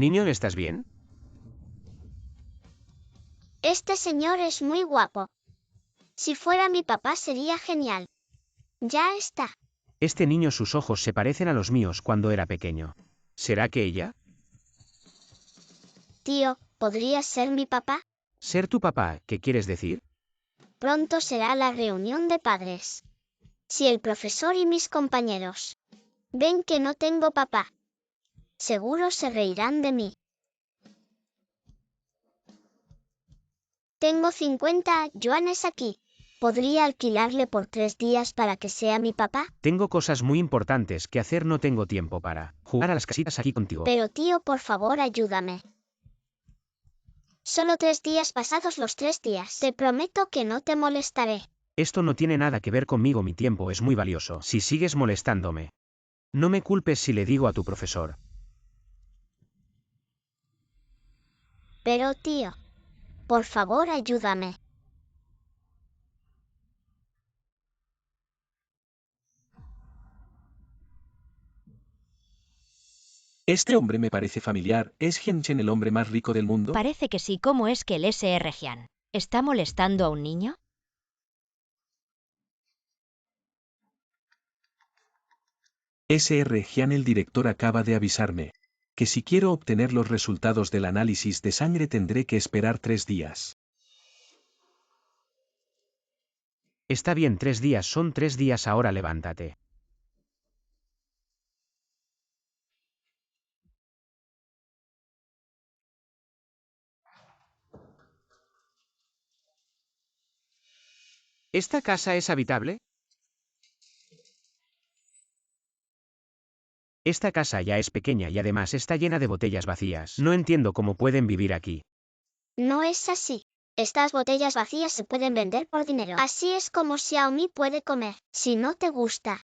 Niño, ¿estás bien? Este señor es muy guapo. Si fuera mi papá sería genial. Ya está. Este niño, sus ojos se parecen a los míos cuando era pequeño. ¿Será que ella? Tío, ¿podrías ser mi papá? ¿Ser tu papá, qué quieres decir? Pronto será la reunión de padres. Si el profesor y mis compañeros ven que no tengo papá, seguro se reirán de mí. Tengo 50 yuanes aquí. ¿Podría alquilarle por 3 días para que sea mi papá? Tengo cosas muy importantes que hacer, no tengo tiempo para jugar a las casitas aquí contigo. Pero tío, por favor, ayúdame. Solo 3 días pasados los 3 días. Te prometo que no te molestaré. Esto no tiene nada que ver conmigo, mi tiempo es muy valioso. Si sigues molestándome, no me culpes si le digo a tu profesor. Pero tío, por favor, ayúdame. Este hombre me parece familiar. ¿Es Hian-chen el hombre más rico del mundo? Parece que sí. ¿Cómo es que el Sr. Jian está molestando a un niño? Sr. Jian, el director acaba de avisarme que si quiero obtener los resultados del análisis de sangre tendré que esperar 3 días. Está bien, 3 días son 3 días, ahora levántate. ¿Esta casa es habitable? Esta casa ya es pequeña y además está llena de botellas vacías. No entiendo cómo pueden vivir aquí. No es así. Estas botellas vacías se pueden vender por dinero. Así es como Xiaomi puede comer. Si no te gusta,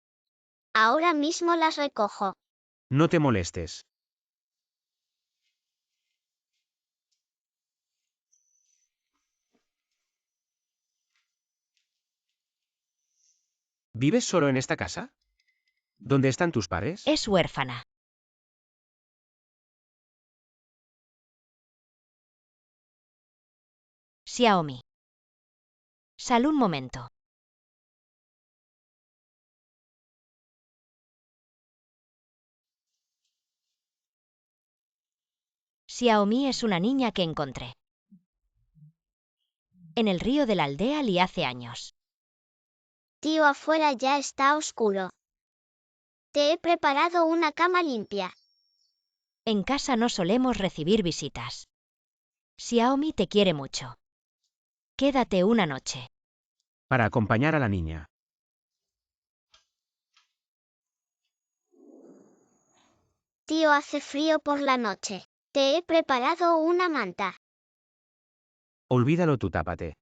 ahora mismo las recojo. No te molestes. ¿Vives solo en esta casa? ¿Dónde están tus padres? Es huérfana. Xiaomi. Sal un momento. Xiaomi es una niña que encontré en el río de la aldea Li hace años. Tío, afuera ya está oscuro. Te he preparado una cama limpia. En casa no solemos recibir visitas. Xiaomi te quiere mucho. Quédate una noche. Para acompañar a la niña. Tío, hace frío por la noche. Te he preparado una manta. Olvídalo, tú tápate.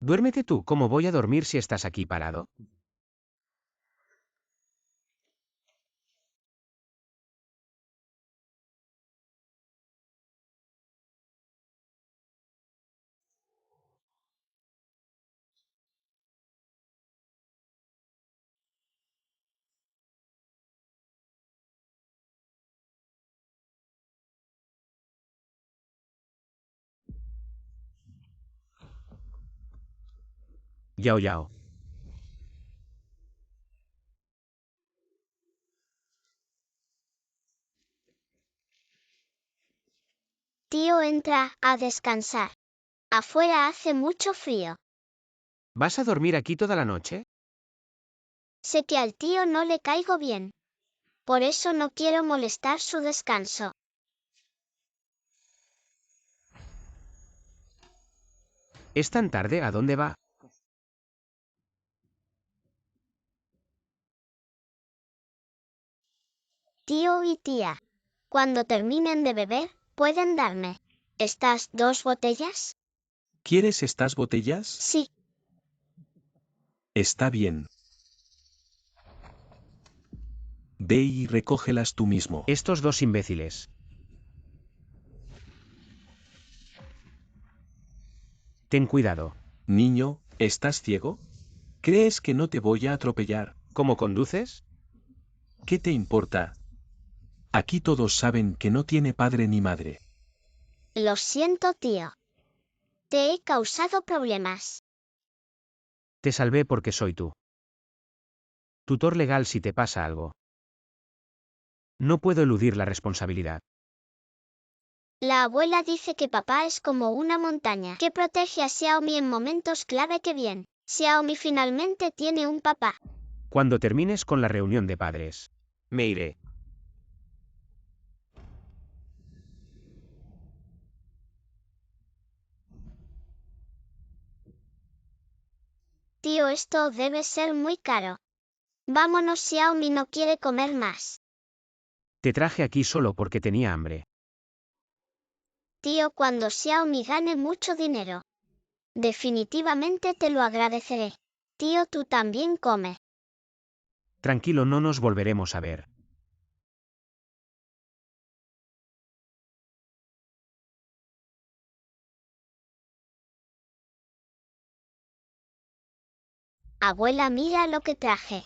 Duérmete tú, ¿cómo voy a dormir si estás aquí parado? Yao yao. Tío, entra a descansar. Afuera hace mucho frío. ¿Vas a dormir aquí toda la noche? Sé que al tío no le caigo bien. Por eso no quiero molestar su descanso. ¿Es tan tarde? ¿A dónde va? Tío y tía, cuando terminen de beber, pueden darme estas 2 botellas. ¿Quieres estas botellas? Sí, Está bien. Ve y recógelas tú mismo. Estos dos imbéciles. Ten cuidado. Niño, ¿estás ciego? ¿Crees que no te voy a atropellar? ¿Cómo conduces? ¿Qué te importa? Aquí todos saben que no tiene padre ni madre. Lo siento, tío. Te he causado problemas. Te salvé porque soy tú. Tutor legal si te pasa algo. No puedo eludir la responsabilidad. La abuela dice que papá es como una montaña que protege a Xiaomi en momentos clave. Que bien. Xiaomi finalmente tiene un papá. Cuando termines con la reunión de padres, me iré. Tío, esto debe ser muy caro. Vámonos, Xiaomi no quiere comer más. Te traje aquí solo porque tenía hambre. Tío, cuando Xiaomi gane mucho dinero, definitivamente te lo agradeceré. Tío, tú también come. Tranquilo, no nos volveremos a ver. Abuela, mira lo que traje.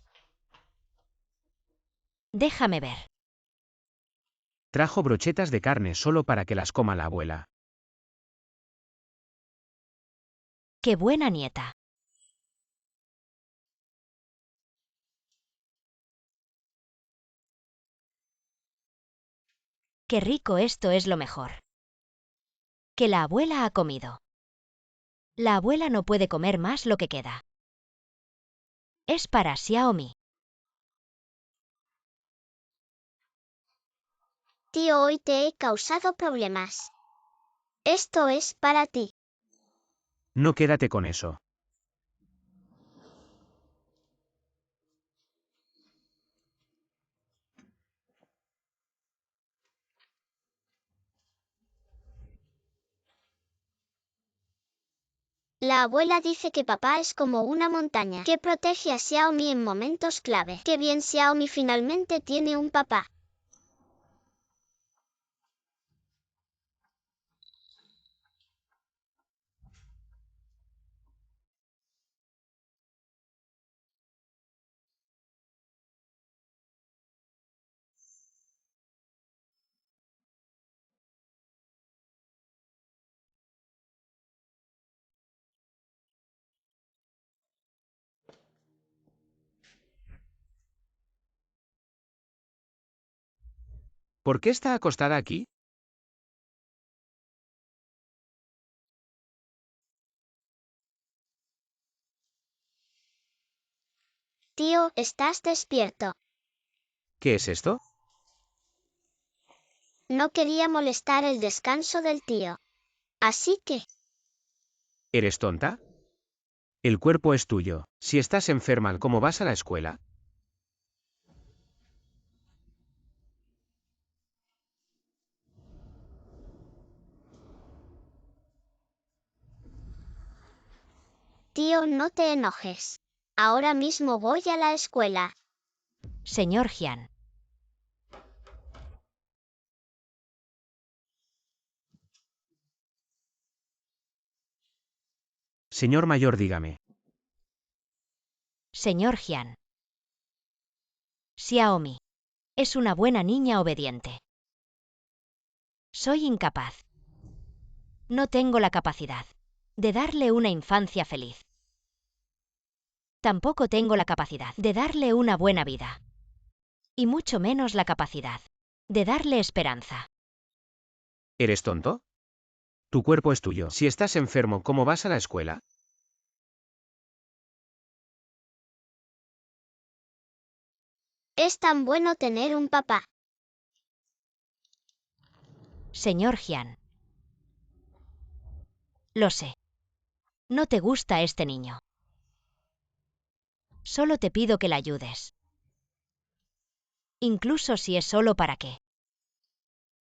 Déjame ver. Trajo brochetas de carne solo para que las coma la abuela. ¡Qué buena nieta! ¡Qué rico! Esto es lo mejor que la abuela ha comido. La abuela no puede comer más lo que queda. Es para Xiaomi. Tío, hoy te he causado problemas. Esto es para ti. No, quédate con eso. La abuela dice que papá es como una montaña que protege a Xiaomi en momentos clave. Que bien, Xiaomi finalmente tiene un papá. ¿Por qué está acostada aquí? Tío, ¿estás despierto? ¿Qué es esto? No quería molestar el descanso del tío. Así que, ¿Eres tonta? El cuerpo es tuyo. Si estás enferma, ¿cómo vas a la escuela? tío, no te enojes. Ahora mismo voy a la escuela. Señor Jian. Señor mayor, dígame. Señor Jian. Xiaomi. Es una buena niña obediente. Soy incapaz. No tengo la capacidad de darle una infancia feliz. Tampoco tengo la capacidad de darle una buena vida. Y mucho menos la capacidad de darle esperanza. ¿Eres tonto? Tu cuerpo es tuyo. Si estás enfermo, ¿cómo vas a la escuela? Es tan bueno tener un papá. Señor Jian. Lo sé. No te gusta este niño. Solo te pido que la ayudes. Incluso si es solo para que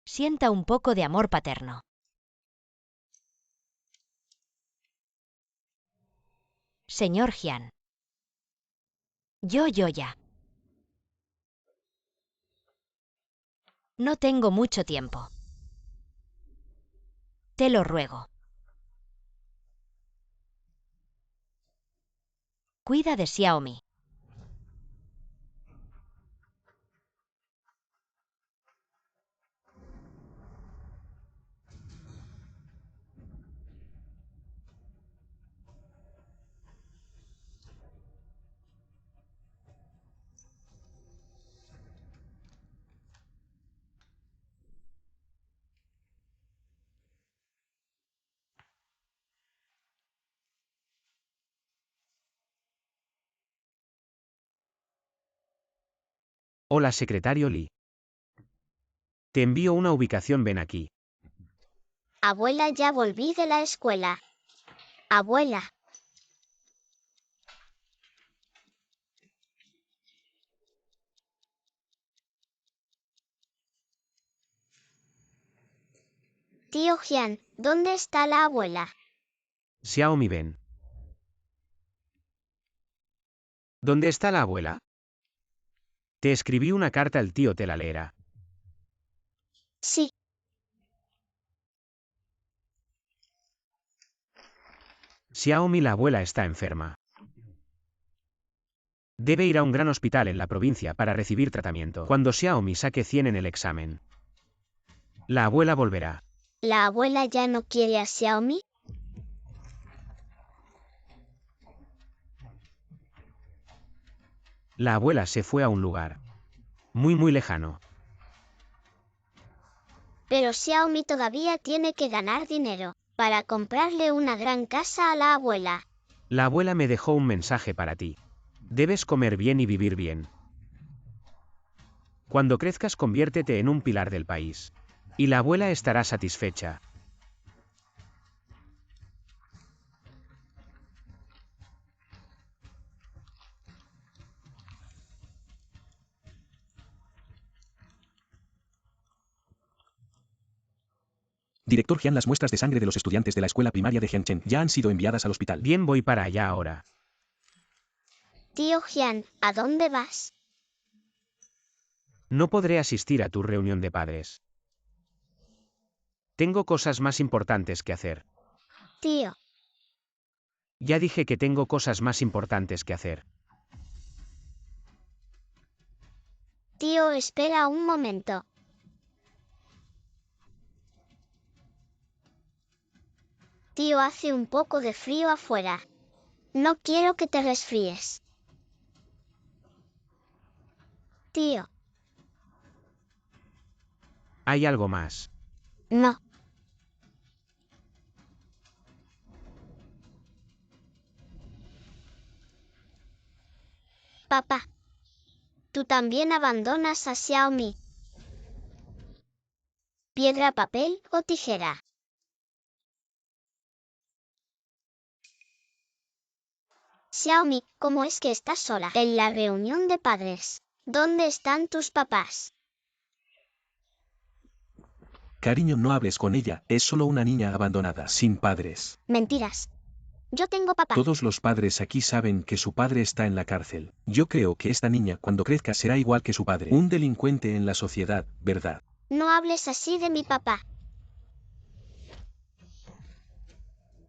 sienta un poco de amor paterno. Señor Jian. Yo ya. No tengo mucho tiempo. Te lo ruego. Cuida de Xiaomi. Hola, secretario Lee. Te envío una ubicación, ven aquí. Abuela, ya volví de la escuela. Abuela. Tío Jian, ¿dónde está la abuela? Xiaomi, ven. ¿Dónde está la abuela? Te escribí una carta, el tío te la leerá. Sí. Xiaomi, la abuela está enferma. Debe ir a un gran hospital en la provincia para recibir tratamiento. Cuando Xiaomi saque 100 en el examen, la abuela volverá. ¿La abuela ya no quiere a Xiaomi? La abuela se fue a un lugar muy lejano. Pero Xiaomi todavía tiene que ganar dinero para comprarle una gran casa a la abuela. La abuela me dejó un mensaje para ti. Debes comer bien y vivir bien. Cuando crezcas, conviértete en un pilar del país. Y la abuela estará satisfecha. Director Jian, las muestras de sangre de los estudiantes de la escuela primaria de Jianchen ya han sido enviadas al hospital. Bien, voy para allá ahora. Tío Jian, ¿a dónde vas? No podré asistir a tu reunión de padres. Tengo cosas más importantes que hacer. Tío. Ya dije que tengo cosas más importantes que hacer. Tío, espera un momento. Tío, hace un poco de frío afuera. No quiero que te resfríes. Tío. ¿Hay algo más? No. Papá. Tú también abandonas a Xiaomi. Piedra, papel o tijera. Xiaomi, ¿cómo es que estás sola en la reunión de padres? ¿Dónde están tus papás? Cariño, no hables con ella, es solo una niña abandonada, sin padres. Mentiras. Yo tengo papá. Todos los padres aquí saben que su padre está en la cárcel. Yo creo que esta niña cuando crezca será igual que su padre. Un delincuente en la sociedad, ¿verdad? No hables así de mi papá.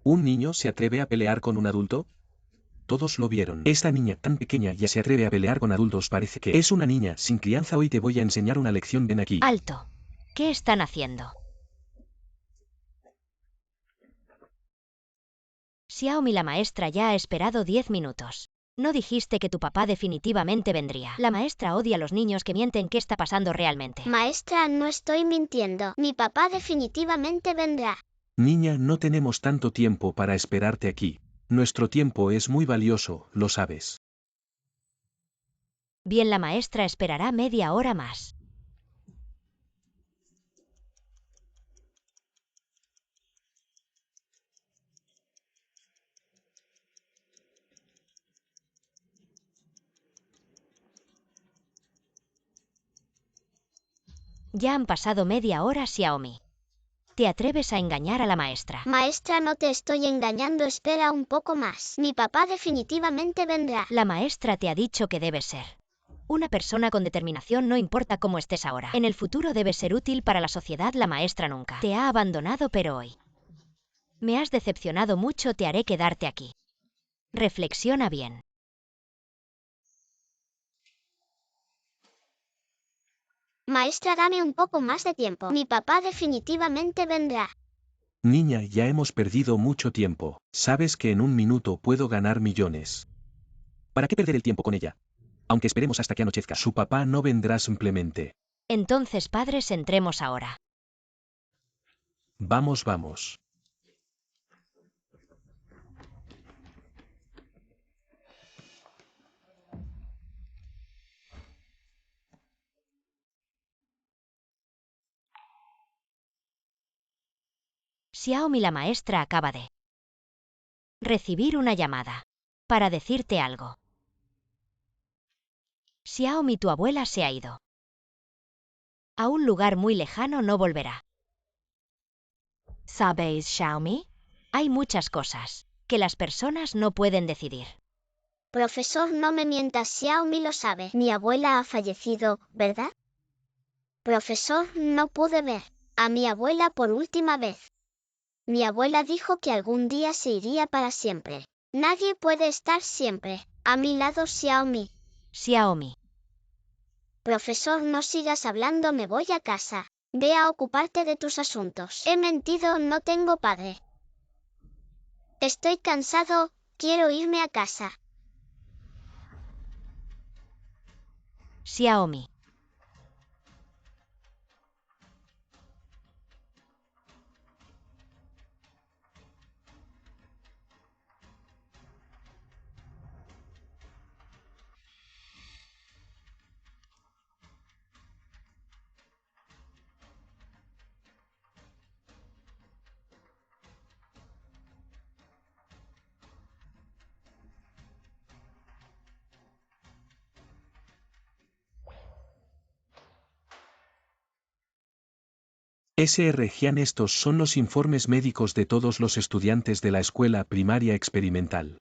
¿Un niño se atreve a pelear con un adulto? Todos lo vieron. Esta niña tan pequeña ya se atreve a pelear con adultos, parece que es una niña sin crianza. Hoy te voy a enseñar una lección, ven aquí. Alto. ¿Qué están haciendo? Xiaomi, la maestra ya ha esperado 10 minutos. No dijiste que tu papá definitivamente vendría. La maestra odia a los niños que mienten. ¿Qué está pasando realmente? Maestra, no estoy mintiendo. Mi papá definitivamente vendrá. Niña, no tenemos tanto tiempo para esperarte aquí. Nuestro tiempo es muy valioso, lo sabes. Bien, la maestra esperará media hora más. Ya han pasado media hora, Xiaomi. ¿Te atreves a engañar a la maestra? Maestra, no te estoy engañando, espera un poco más. Mi papá definitivamente vendrá. La maestra te ha dicho que debes ser una persona con determinación, no importa cómo estés ahora. En el futuro debes ser útil para la sociedad. La maestra nunca te ha abandonado, pero hoy me has decepcionado mucho. Te haré quedarte aquí. Reflexiona bien. Maestra, dame un poco más de tiempo. Mi papá definitivamente vendrá. Niña, ya hemos perdido mucho tiempo. Sabes que en un minuto puedo ganar millones. ¿Para qué perder el tiempo con ella? Aunque esperemos hasta que anochezca. Su papá no vendrá simplemente. Entonces, padres, entremos ahora. Vamos, vamos. Xiaomi, la maestra, acaba de recibir una llamada para decirte algo. Xiaomi, tu abuela se ha ido a un lugar muy lejano, no volverá. ¿Sabéis, Xiaomi? Hay muchas cosas que las personas no pueden decidir. Profesor, no me mientas, Xiaomi lo sabe. Mi abuela ha fallecido, ¿verdad? Profesor, no pude ver a mi abuela por última vez. Mi abuela dijo que algún día se iría para siempre. Nadie puede estar siempre a mi lado, Xiaomi. Xiaomi, Profesor, no sigas hablando, me voy a casa. Ve a ocuparte de tus asuntos. He mentido, no tengo padre. Estoy cansado, quiero irme a casa. Xiaomi. Sr. Gian, estos son los informes médicos de todos los estudiantes de la escuela primaria experimental.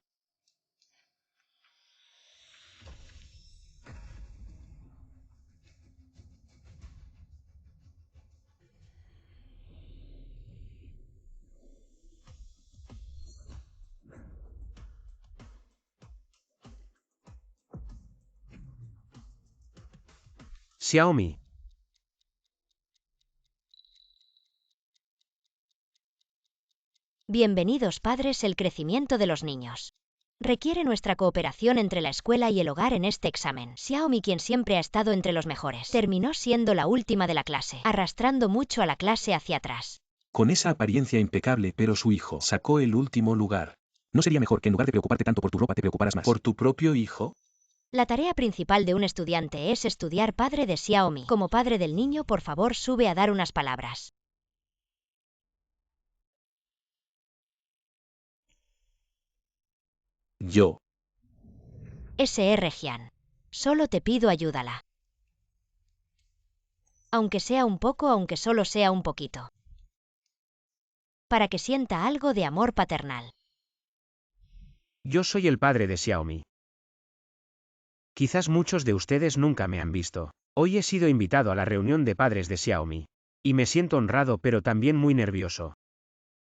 Xiaomi. Bienvenidos, padres. El crecimiento de los niños requiere nuestra cooperación entre la escuela y el hogar en este examen. Xiaomi, quien siempre ha estado entre los mejores, terminó siendo la última de la clase, arrastrando mucho a la clase hacia atrás. Con esa apariencia impecable, pero su hijo sacó el último lugar. ¿No sería mejor que en lugar de preocuparte tanto por tu ropa te preocuparas más por tu propio hijo? La tarea principal de un estudiante es estudiar. Padre de Xiaomi, como padre del niño, por favor, sube a dar unas palabras. Yo. Sr. Gian. Solo te pido ayúdala. Aunque sea un poco, aunque solo sea un poquito. Para que sienta algo de amor paternal. Yo soy el padre de Xiaomi. Quizás muchos de ustedes nunca me han visto. Hoy he sido invitado a la reunión de padres de Xiaomi. Y me siento honrado, pero también muy nervioso.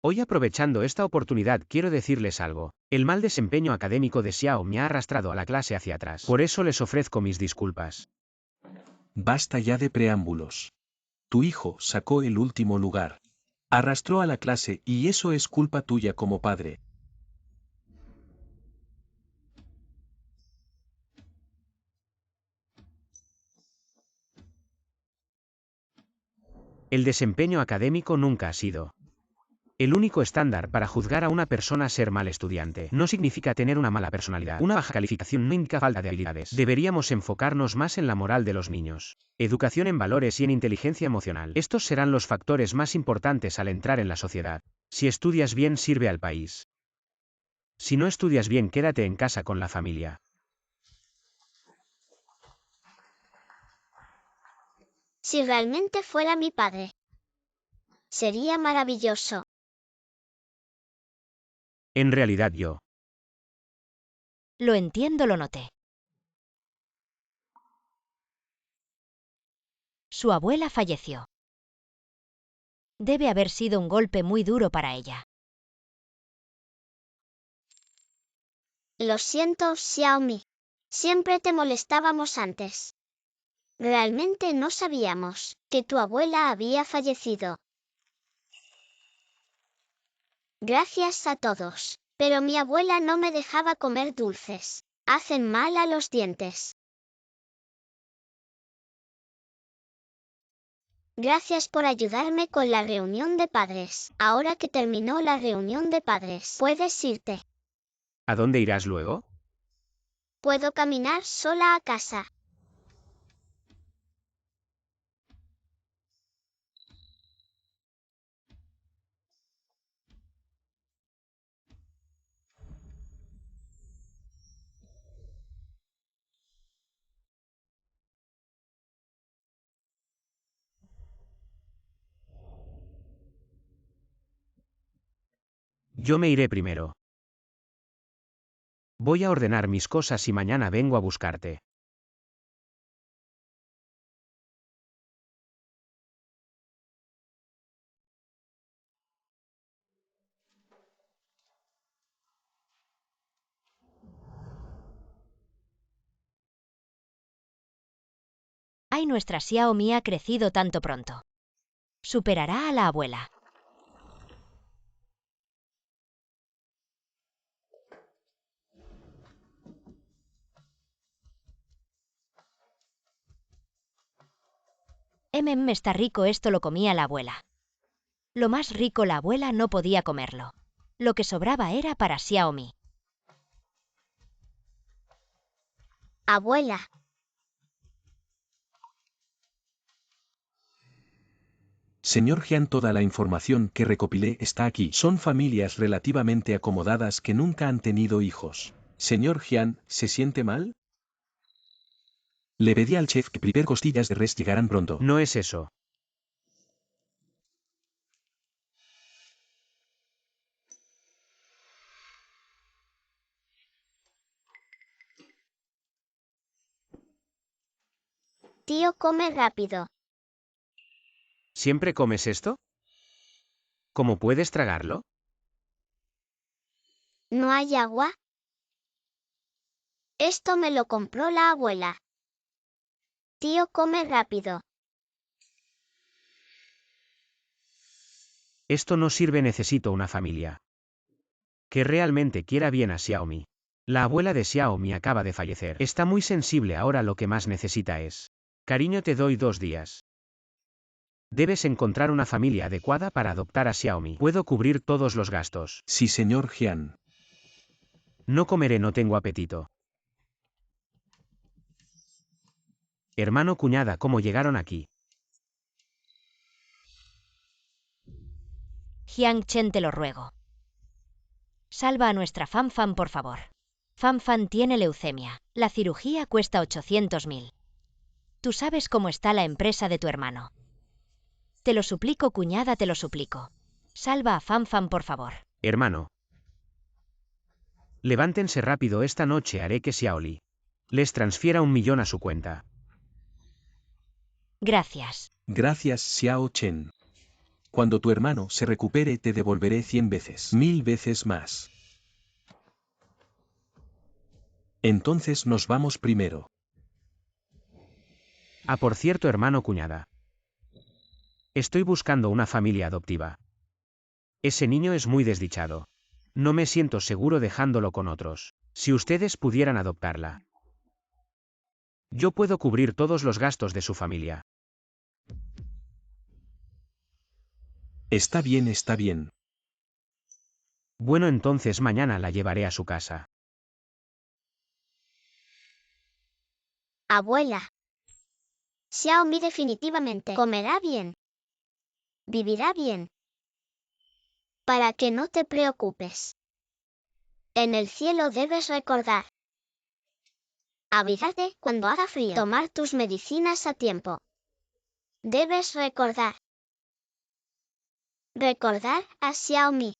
Hoy, aprovechando esta oportunidad, quiero decirles algo. El mal desempeño académico de Xiaomi ha arrastrado a la clase hacia atrás. Por eso les ofrezco mis disculpas. Basta ya de preámbulos. Tu hijo sacó el último lugar. Arrastró a la clase y eso es culpa tuya como padre. El desempeño académico nunca ha sido el único estándar para juzgar a una persona. Ser mal estudiante no significa tener una mala personalidad. Una baja calificación no indica falta de habilidades. Deberíamos enfocarnos más en la moral de los niños, educación en valores y en inteligencia emocional. Estos serán los factores más importantes al entrar en la sociedad. Si estudias bien, sirve al país. Si no estudias bien, quédate en casa con la familia. Si realmente fuera mi padre, sería maravilloso. En realidad yo Lo entiendo, lo noté. Su abuela falleció. Debe haber sido un golpe muy duro para ella. Lo siento, Xiaomi. Siempre te molestábamos antes. Realmente no sabíamos que tu abuela había fallecido. Gracias a todos. Pero mi abuela no me dejaba comer dulces. Hacen mal a los dientes. Gracias por ayudarme con la reunión de padres. Ahora que terminó la reunión de padres, puedes irte. ¿A dónde irás luego? Puedo caminar sola a casa. Yo me iré primero. Voy a ordenar mis cosas y mañana vengo a buscarte. Ay, nuestra Xiaomi ha crecido tanto pronto. Superará a la abuela. Está rico, esto lo comía la abuela. Lo más rico la abuela no podía comerlo. Lo que sobraba era para Xiaomi. Abuela. Señor Jian, toda la información que recopilé está aquí. Son familias relativamente acomodadas que nunca han tenido hijos. Señor Jian, ¿se siente mal? Le pedí al chef que prepare costillas de res llegaran pronto. No es eso. Tío, come rápido. ¿Siempre comes esto? ¿Cómo puedes tragarlo? ¿No hay agua? Esto me lo compró la abuela. Tío, come rápido. Esto no sirve, necesito una familia que realmente quiera bien a Xiaomi. La abuela de Xiaomi acaba de fallecer. Está muy sensible ahora, lo que más necesita es cariño. Te doy 2 días. Debes encontrar una familia adecuada para adoptar a Xiaomi. Puedo cubrir todos los gastos. Sí, señor Jian. No comeré, no tengo apetito. Hermano, cuñada, ¿cómo llegaron aquí? Jiang Chen, te lo ruego. Salva a nuestra Fan, por favor. Fan tiene leucemia. La cirugía cuesta 800.000. Tú sabes cómo está la empresa de tu hermano. Te lo suplico, cuñada, te lo suplico. Salva a Fan, por favor. Hermano. Levántense rápido, esta noche haré que Xiaoli les transfiera 1 millón a su cuenta. Gracias. Gracias, Xiao Chen. Cuando tu hermano se recupere te devolveré 100 veces, 1000 veces más. Entonces nos vamos primero. Ah, por cierto, hermano, cuñada. Estoy buscando una familia adoptiva. Ese niño es muy desdichado. No me siento seguro dejándolo con otros. Si ustedes pudieran adoptarla, yo puedo cubrir todos los gastos de su familia. Está bien, está bien. Bueno, entonces mañana la llevaré a su casa. Abuela. Xiaomi definitivamente comerá bien. Vivirá bien. Para que no te preocupes. En el cielo debes recordar. Abrígate cuando haga frío. Tomar tus medicinas a tiempo. Debes recordar. Recordar a Xiaomi.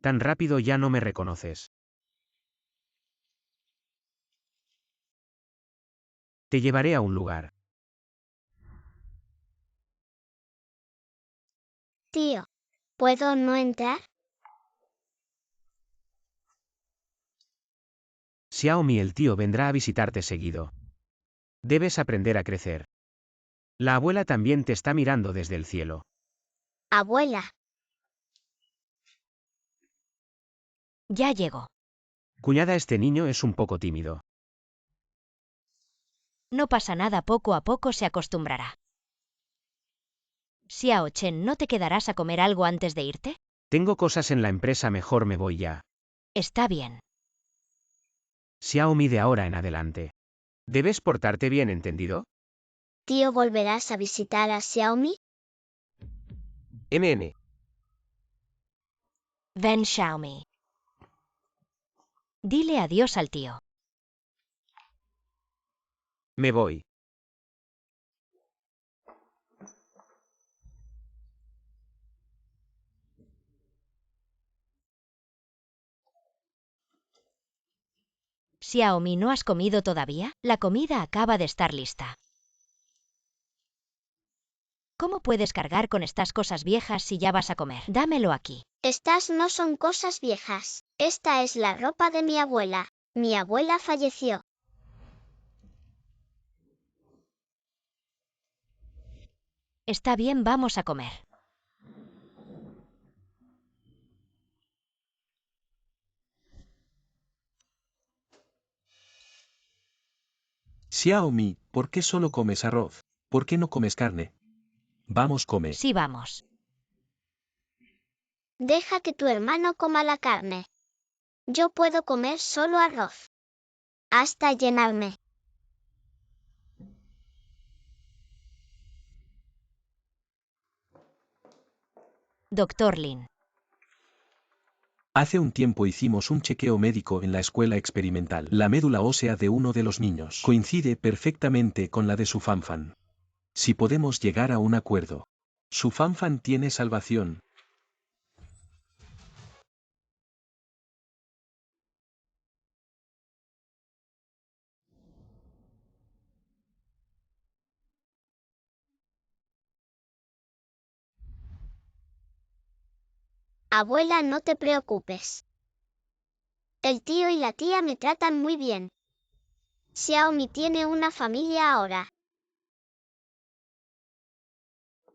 Tan rápido ya no me reconoces. Te llevaré a un lugar. Tío, ¿puedo no entrar? Xiaomi, el tío vendrá a visitarte seguido. Debes aprender a crecer. La abuela también te está mirando desde el cielo. Abuela, Ya llego. Cuñada, este niño es un poco tímido. No pasa nada, poco a poco se acostumbrará. Xiao Chen, ¿no te quedarás a comer algo antes de irte? Tengo cosas en la empresa, mejor me voy ya. Está bien. Xiaomi, de ahora en adelante. Debes portarte bien, ¿entendido? tío, ¿volverás a visitar a Xiaomi? MN. Ven, Xiaomi. Dile adiós al tío. Me voy. Xiaomi, ¿no has comido todavía? La comida acaba de estar lista. ¿Cómo puedes cargar con estas cosas viejas si ya vas a comer? Dámelo aquí. Estas no son cosas viejas. Esta es la ropa de mi abuela. Mi abuela falleció. Está bien, vamos a comer. Xiaomi, ¿por qué solo comes arroz? ¿Por qué no comes carne? Vamos, come. Sí, vamos. Deja que tu hermano coma la carne. Yo puedo comer solo arroz. Hasta llenarme. Doctor Lin. Hace un tiempo hicimos un chequeo médico en la escuela experimental. La médula ósea de uno de los niños coincide perfectamente con la de su Fanfan. Si podemos llegar a un acuerdo. Su Fanfan tiene salvación. Abuela, no te preocupes. El tío y la tía me tratan muy bien. Xiaomi tiene una familia ahora.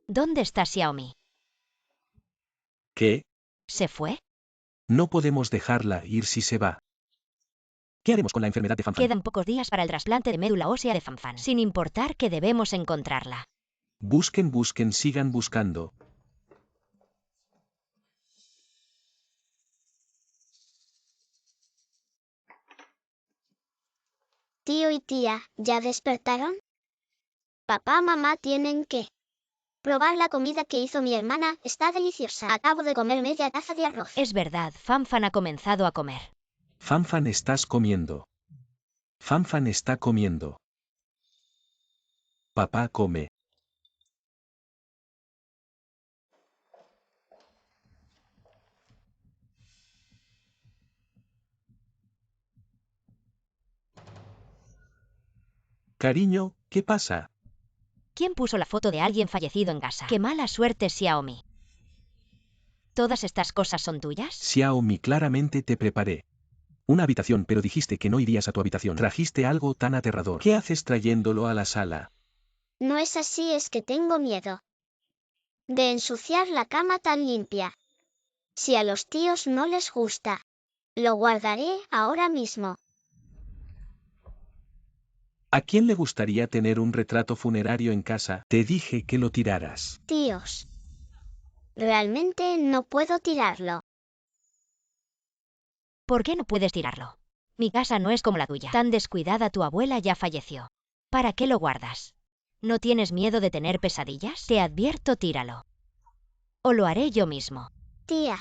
¿Dónde está Xiaomi? ¿Qué? ¿Se fue? No podemos dejarla ir si se va. ¿Qué haremos con la enfermedad de Fanfan? Quedan pocos días para el trasplante de médula ósea de Fanfan. Sin importar que debemos encontrarla. Busquen, busquen, sigan buscando. Tío y tía, ¿ya despertaron? Papá, mamá tienen que probar la comida que hizo mi hermana. Está deliciosa. Acabo de comer media taza de arroz. Es verdad, Fanfan ha comenzado a comer. Fanfan, estás comiendo. Fanfan está comiendo. Papá come. Cariño, ¿qué pasa? ¿Quién puso la foto de alguien fallecido en casa? ¡Qué mala suerte, Xiaomi! ¿Todas estas cosas son tuyas? Xiaomi, claramente te preparé una habitación, pero dijiste que no irías a tu habitación. Trajiste algo tan aterrador. ¿Qué haces trayéndolo a la sala? No es así, es que tengo miedo de ensuciar la cama tan limpia. Si a los tíos no les gusta, lo guardaré ahora mismo. ¿A quién le gustaría tener un retrato funerario en casa? Te dije que lo tiraras. Tíos, realmente no puedo tirarlo. ¿Por qué no puedes tirarlo? Mi casa no es como la tuya. Tan descuidada, tu abuela ya falleció. ¿Para qué lo guardas? ¿No tienes miedo de tener pesadillas? Te advierto, tíralo. O lo haré yo mismo. Tía,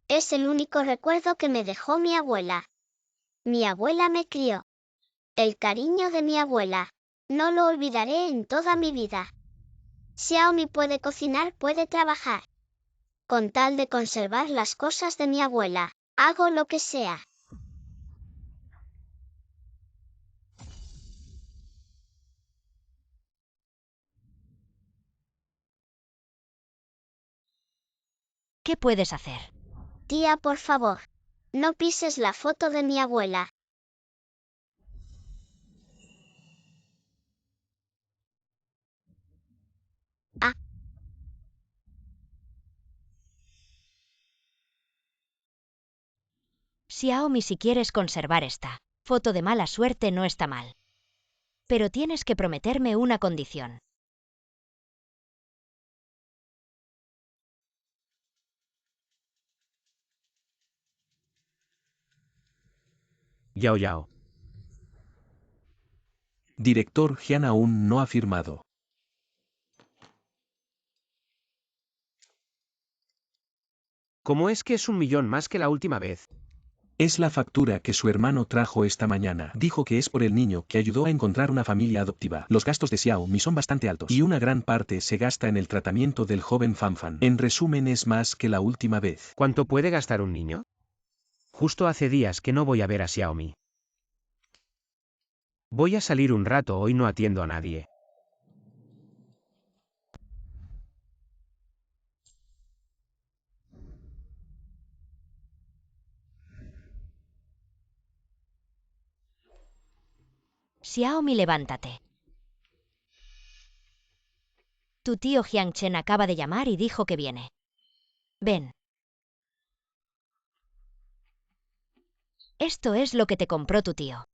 es el único recuerdo que me dejó mi abuela. Mi abuela me crió. El cariño de mi abuela. No lo olvidaré en toda mi vida. Xiaomi puede cocinar, puede trabajar. Con tal de conservar las cosas de mi abuela, hago lo que sea. ¿Qué puedes hacer? Tía, por favor, no pises la foto de mi abuela. Ah, Xiaomi, si quieres conservar esta foto de mala suerte no está mal. Pero tienes que prometerme una condición. Yao Yao. Director Jian aún no ha firmado. ¿Cómo es que es 1.000.000 más que la última vez? Es la factura que su hermano trajo esta mañana. Dijo que es por el niño que ayudó a encontrar una familia adoptiva. Los gastos de Xiaomi son bastante altos y una gran parte se gasta en el tratamiento del joven Fanfan. En resumen, es más que la última vez. ¿Cuánto puede gastar un niño? Justo hace días que no voy a ver a Xiaomi. Voy a salir un rato, hoy no atiendo a nadie. Xiaomi, levántate. Tu tío Jiangchen acaba de llamar y dijo que viene. Ven. Esto es lo que te compró tu tío.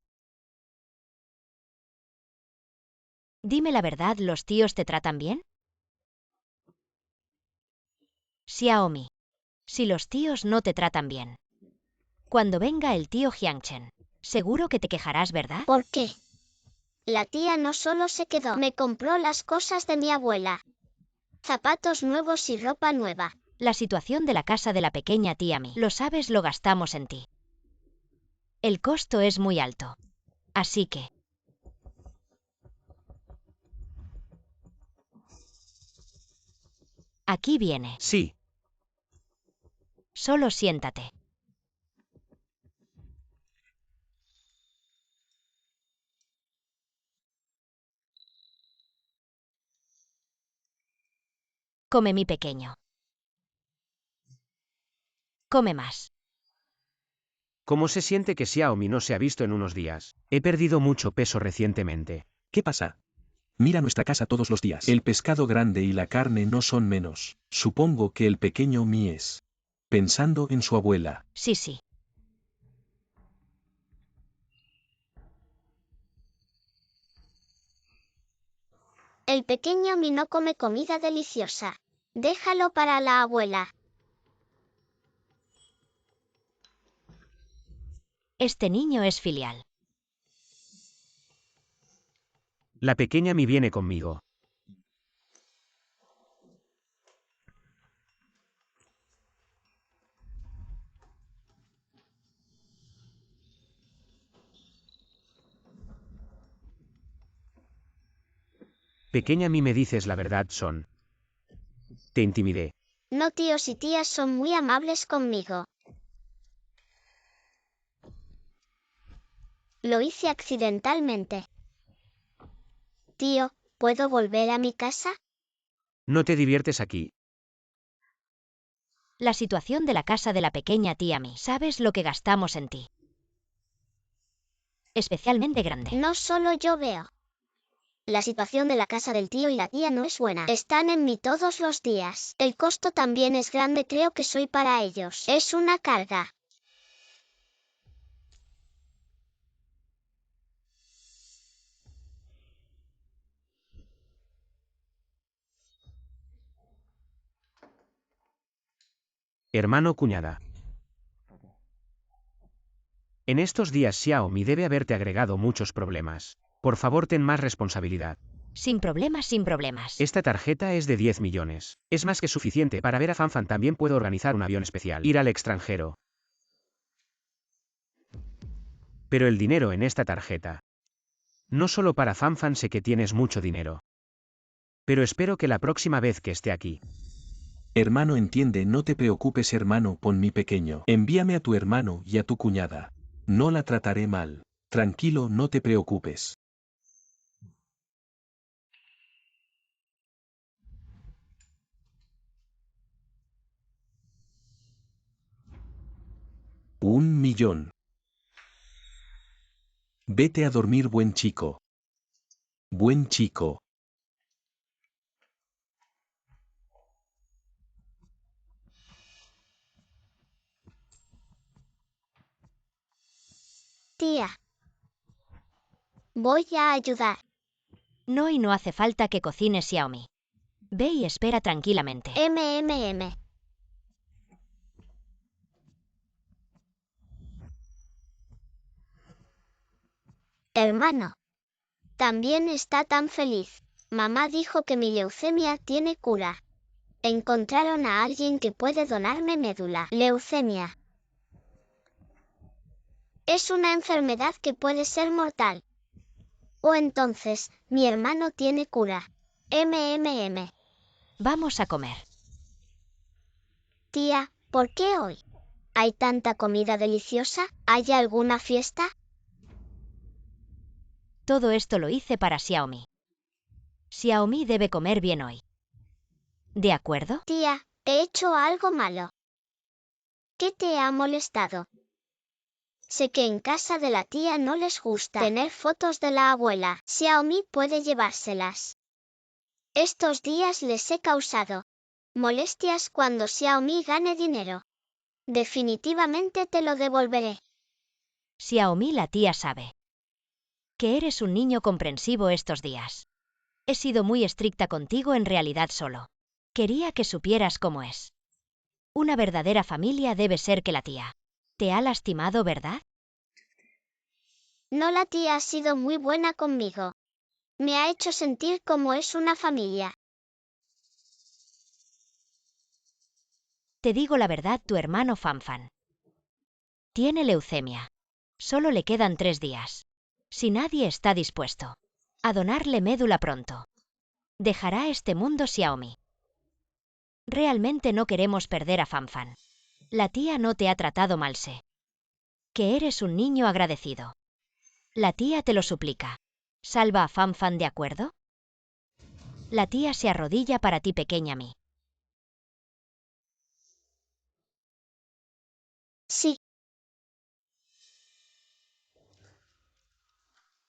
Dime la verdad, ¿los tíos te tratan bien? Xiaomi. Si los tíos no te tratan bien. Cuando venga el tío Jiangchen, seguro que te quejarás, ¿verdad? ¿por qué? La tía no solo se quedó, me compró las cosas de mi abuela. Zapatos nuevos y ropa nueva. La situación de la casa de la pequeña tía Mi, lo sabes, lo gastamos en ti. El costo es muy alto. Así que... Aquí viene. Sí. Solo siéntate. Come, mi pequeño. Come más. ¿Cómo se siente que Xiaomi no se ha visto en unos días? He perdido mucho peso recientemente. ¿Qué pasa? Mira nuestra casa todos los días. El pescado grande y la carne no son menos. Supongo que el pequeño Mi es pensando en su abuela. Sí, sí. El pequeño Mi no come comida deliciosa. Déjalo para la abuela. Este niño es filial. La pequeña Mi viene conmigo. Pequeña Mi, me dices la verdad, Son. Te intimidé. No, tíos y tías son muy amables conmigo. Lo hice accidentalmente. Tío, ¿puedo volver a mi casa? ¿No te diviertes aquí? La situación de la casa de la pequeña tía Mi, ¿sabes lo que gastamos en ti? Especialmente grande. No solo yo veo. La situación de la casa del tío y la tía no es buena. Están en mí todos los días. El costo también es grande, creo que soy para ellos. Es una carga. Hermano, cuñada. En estos días Xiaomi debe haberte agregado muchos problemas. Por favor, ten más responsabilidad. Sin problemas, sin problemas. Esta tarjeta es de 10 millones. Es más que suficiente para ver a Fanfan. También puedo organizar un avión especial. Ir al extranjero. Pero el dinero en esta tarjeta. No solo para Fanfan, sé que tienes mucho dinero. Pero espero que la próxima vez que esté aquí. Hermano, entiende, no te preocupes, hermano, pon mi pequeño. Envíame a tu hermano y a tu cuñada. No la trataré mal. Tranquilo, no te preocupes. $1.000.000. Vete a dormir, buen chico. Buen chico. Tía. Voy a ayudar. No, y no hace falta que cocines, Xiaomi. Ve y espera tranquilamente. MMM. Hermano. También está tan feliz. Mamá dijo que mi leucemia tiene cura. Encontraron a alguien que puede donarme médula. Leucemia. Es una enfermedad que puede ser mortal. O entonces, mi hermano tiene cura. MMM. Vamos a comer. Tía, ¿por qué hoy? ¿Hay tanta comida deliciosa? ¿Hay alguna fiesta? Todo esto lo hice para Xiaomi. Xiaomi debe comer bien hoy. ¿De acuerdo? Tía, he hecho algo malo. ¿Qué te ha molestado? Sé que en casa de la tía no les gusta tener fotos de la abuela. Xiaomi puede llevárselas. Estos días les he causado molestias cuando Xiaomi gane dinero. Definitivamente te lo devolveré. Xiaomi, la tía sabe que eres un niño comprensivo estos días. He sido muy estricta contigo, en realidad solo quería que supieras cómo es. Una verdadera familia debe ser que la tía te ha lastimado, ¿verdad? No, la tía ha sido muy buena conmigo. Me ha hecho sentir como es una familia. Te digo la verdad, tu hermano Fanfan tiene leucemia. Solo le quedan 3 días. Si nadie está dispuesto a donarle médula pronto, dejará este mundo Xiaomi. Realmente no queremos perder a Fanfan. La tía no te ha tratado mal, sé que eres un niño agradecido. La tía te lo suplica. Salva a Fanfan, ¿de acuerdo? La tía se arrodilla para ti, pequeña Mi. Sí.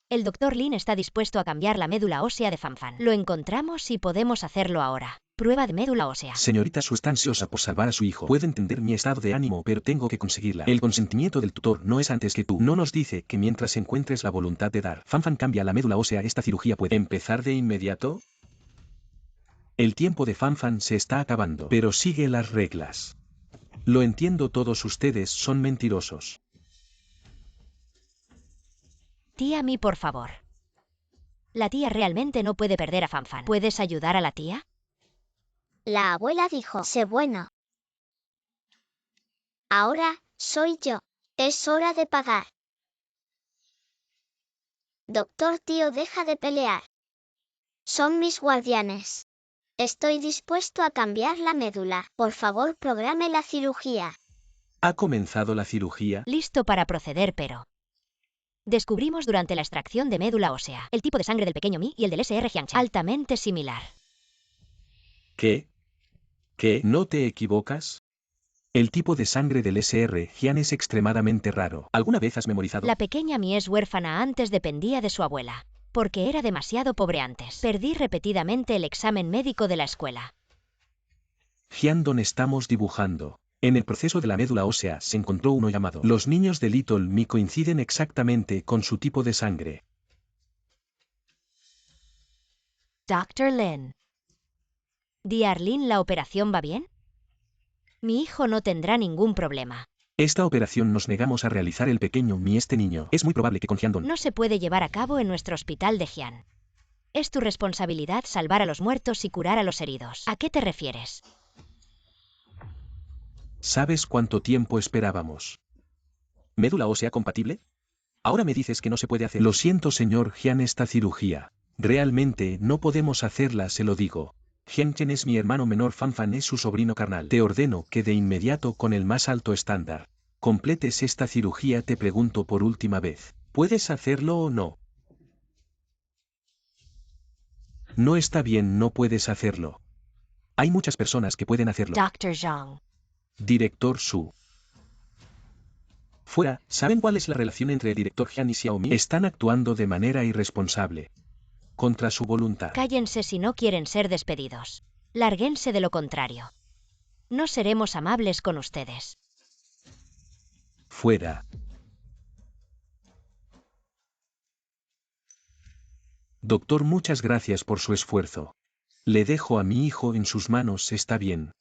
El Dr. Lin está dispuesto a cambiar la médula ósea de Fanfan. Lo encontramos y podemos hacerlo ahora. Prueba de médula ósea. Señorita, Su está ansiosa por salvar a su hijo. Puede entender mi estado de ánimo, pero tengo que conseguirla. El consentimiento del tutor no es antes que tú. No nos dice que mientras encuentres la voluntad de dar Fanfan cambia la médula ósea, esta cirugía puede empezar de inmediato. El tiempo de Fanfan se está acabando, pero sigue las reglas. Lo entiendo, todos ustedes son mentirosos. Tía Mi, por favor. La tía realmente no puede perder a Fanfan. ¿Puedes ayudar a la tía? La abuela dijo, sé bueno. Ahora, soy yo. Es hora de pagar. Doctor tío, deja de pelear. Son mis guardianes. Estoy dispuesto a cambiar la médula. Por favor, programe la cirugía. ¿Ha comenzado la cirugía? Listo para proceder, pero descubrimos durante la extracción de médula ósea el tipo de sangre del pequeño Mi y el del SR Jiangchen altamente similar. ¿Qué? ¿Qué? ¿No te equivocas? El tipo de sangre del SR Jian es extremadamente raro. ¿Alguna vez has memorizado? La pequeña Mi es huérfana. Antes dependía de su abuela, porque era demasiado pobre antes. Perdí repetidamente el examen médico de la escuela. Jian, donde estamos dibujando. En el proceso de la médula ósea se encontró uno llamado. Los niños de Little Mi coinciden exactamente con su tipo de sangre. Dr. Lin. Arlene, ¿la operación va bien? Mi hijo no tendrá ningún problema. Esta operación nos negamos a realizar, el pequeño Mi. Este niño es muy probable que con Jiandong. No se puede llevar a cabo en nuestro hospital de Jian. Es tu responsabilidad salvar a los muertos y curar a los heridos. ¿A qué te refieres? ¿Sabes cuánto tiempo esperábamos? ¿Médula ósea compatible? Ahora me dices que no se puede hacer. Lo siento, señor Jian, esta cirugía. Realmente no podemos hacerla, se lo digo. Hyang-Chen es mi hermano menor, Fan es su sobrino carnal. Te ordeno que de inmediato con el más alto estándar completes esta cirugía. Te pregunto por última vez, ¿puedes hacerlo o no? No está bien, no puedes hacerlo. Hay muchas personas que pueden hacerlo. Dr. Zhang. Director Su. Fuera, ¿saben cuál es la relación entre el director Hyun y Xiaomi? Están actuando de manera irresponsable. Contra su voluntad. Cállense si no quieren ser despedidos. Lárguense de lo contrario. No seremos amables con ustedes. Fuera. Doctor, muchas gracias por su esfuerzo. Le dejo a mi hijo en sus manos, está bien.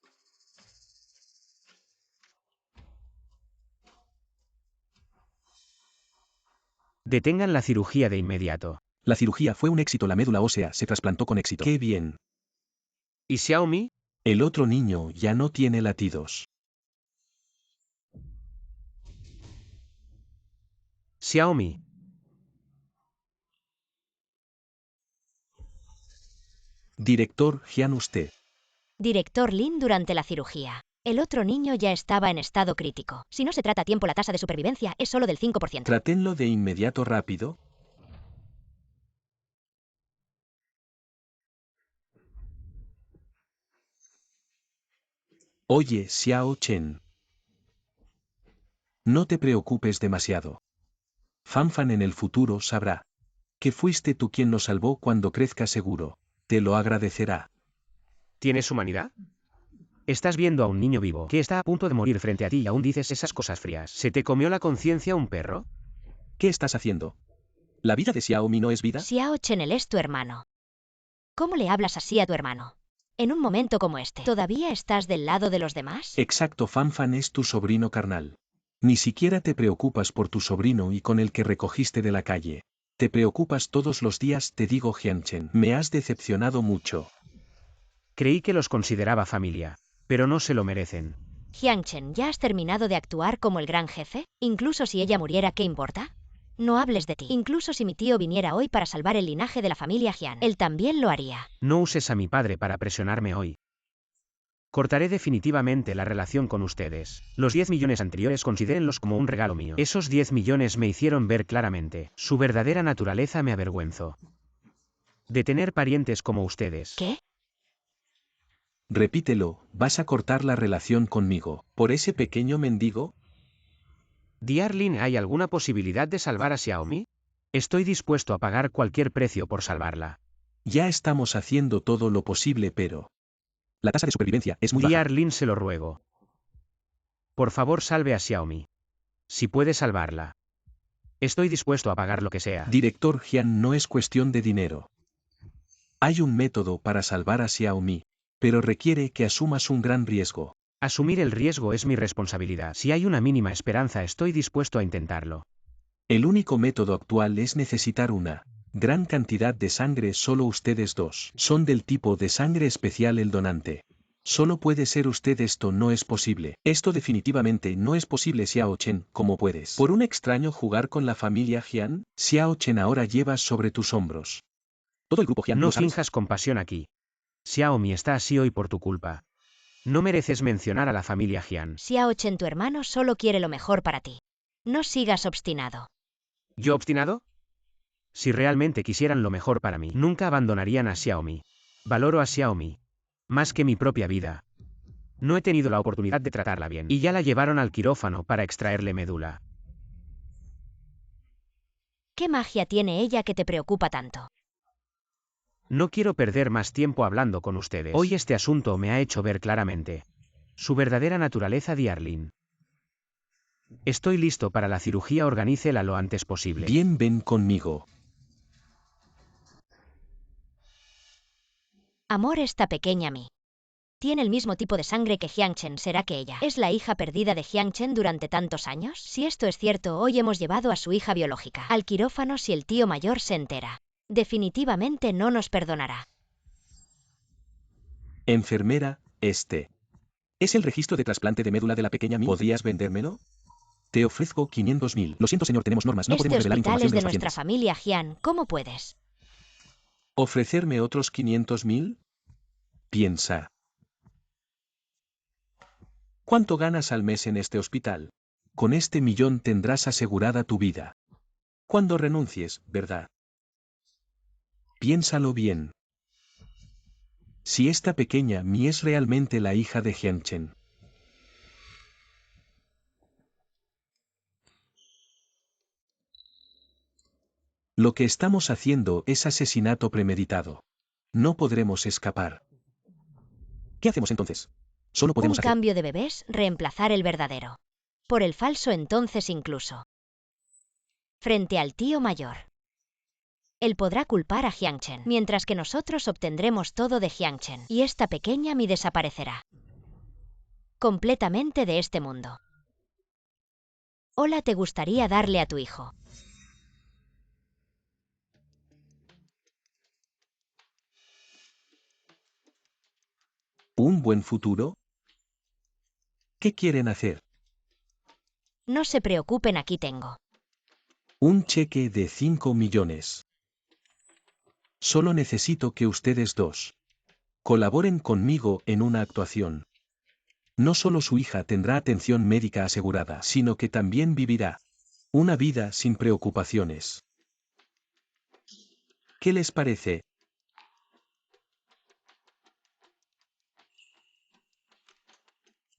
Detengan la cirugía de inmediato. La cirugía fue un éxito, la médula ósea se trasplantó con éxito. ¡Qué bien! ¿Y Xiaomi? El otro niño ya no tiene latidos. Xiaomi. Director Hyun, usted. Director Lin, durante la cirugía. El otro niño ya estaba en estado crítico. Si no se trata a tiempo, la tasa de supervivencia es solo del 5%. Trátenlo de inmediato, rápido. Oye, Xiao Chen. No te preocupes demasiado. Fan en el futuro sabrá que fuiste tú quien lo salvó. Cuando crezca seguro te lo agradecerá. ¿Tienes humanidad? Estás viendo a un niño vivo que está a punto de morir frente a ti y aún dices esas cosas frías. ¿Se te comió la conciencia un perro? ¿Qué estás haciendo? ¿La vida de Xiaomi no es vida? Xiao Chen, él es tu hermano. ¿Cómo le hablas así a tu hermano? En un momento como este, ¿todavía estás del lado de los demás? Exacto, Fan es tu sobrino carnal. Ni siquiera te preocupas por tu sobrino y con el que recogiste de la calle. Te preocupas todos los días, te digo, Hyun-Chen. Me has decepcionado mucho. Creí que los consideraba familia, pero no se lo merecen. Hyang-Chen, ¿ya has terminado de actuar como el gran jefe? Incluso si ella muriera, ¿qué importa? No hables de ti. Incluso si mi tío viniera hoy para salvar el linaje de la familia Hyun, él también lo haría. No uses a mi padre para presionarme hoy. Cortaré definitivamente la relación con ustedes. Los 10 millones anteriores considérenlos como un regalo mío. Esos 10 millones me hicieron ver claramente su verdadera naturaleza. Me avergüenzo de tener parientes como ustedes. ¿Qué? Repítelo, ¿vas a cortar la relación conmigo por ese pequeño mendigo? Diarlin, ¿hay alguna posibilidad de salvar a Xiaomi? Estoy dispuesto a pagar cualquier precio por salvarla. Ya estamos haciendo todo lo posible, pero la tasa de supervivencia es muy baja. Diarlin, se lo ruego. Por favor, salve a Xiaomi. Si puede salvarla. Estoy dispuesto a pagar lo que sea. Director Hyun, no es cuestión de dinero. Hay un método para salvar a Xiaomi, pero requiere que asumas un gran riesgo. Asumir el riesgo es mi responsabilidad. Si hay una mínima esperanza, estoy dispuesto a intentarlo. El único método actual es necesitar una gran cantidad de sangre. Solo ustedes dos son del tipo de sangre especial. El donante solo puede ser usted. Esto no es posible. Esto definitivamente no es posible, Xiao Chen. ¿Cómo puedes? ¿Por un extraño jugar con la familia Hyun? Xiao Chen, ahora llevas sobre tus hombros todo el grupo Hyun. No ¿Lo sabes? finjas compasión aquí. Xiaomi está así hoy por tu culpa. No mereces mencionar a la familia Hyun. Xiao Chen, tu hermano, solo quiere lo mejor para ti. No sigas obstinado. ¿Yo obstinado? Si realmente quisieran lo mejor para mí, nunca abandonarían a Xiaomi. Valoro a Xiaomi más que mi propia vida. No he tenido la oportunidad de tratarla bien, y ya la llevaron al quirófano para extraerle médula. ¿Qué magia tiene ella que te preocupa tanto? No quiero perder más tiempo hablando con ustedes. Hoy este asunto me ha hecho ver claramente su verdadera naturaleza, Diarlin. Estoy listo para la cirugía, organícela lo antes posible. Bien, ven conmigo. Amor, esta pequeña Mi tiene el mismo tipo de sangre que Hyang-Chen. ¿Será que ella es la hija perdida de Hyang-Chen durante tantos años? Si esto es cierto, hoy hemos llevado a su hija biológica al quirófano. Si el tío mayor se entera, definitivamente no nos perdonará. Enfermera, este es el registro de trasplante de médula de la pequeña Mi. ¿Podrías vendérmelo? Te ofrezco 500.000. Lo siento, señor, tenemos normas. No Este podemos revelar hospital información es de de los nuestra pacientes. familia Hyun. ¿Cómo puedes? ¿Ofrecerme otros 500.000? Piensa. ¿Cuánto ganas al mes en este hospital? Con este millón tendrás asegurada tu vida. Cuando renuncies, ¿verdad? Piénsalo bien. Si esta pequeña Mi es realmente la hija de Hyun-chen. Lo que estamos haciendo es asesinato premeditado. No podremos escapar. ¿Qué hacemos entonces? Solo Un podemos hacer... cambio de bebés, reemplazar el verdadero. Por el falso entonces incluso. Frente al tío mayor. Él podrá culpar a Hyun-chen, mientras que nosotros obtendremos todo de Hyun-chen, y esta pequeña Mi desaparecerá. Completamente de este mundo. Hola, ¿te gustaría darle a tu hijo? ¿Un buen futuro? ¿Qué quieren hacer? No se preocupen, aquí tengo. Un cheque de 5 millones. Solo necesito que ustedes dos colaboren conmigo en una actuación. No solo su hija tendrá atención médica asegurada, sino que también vivirá una vida sin preocupaciones. ¿Qué les parece?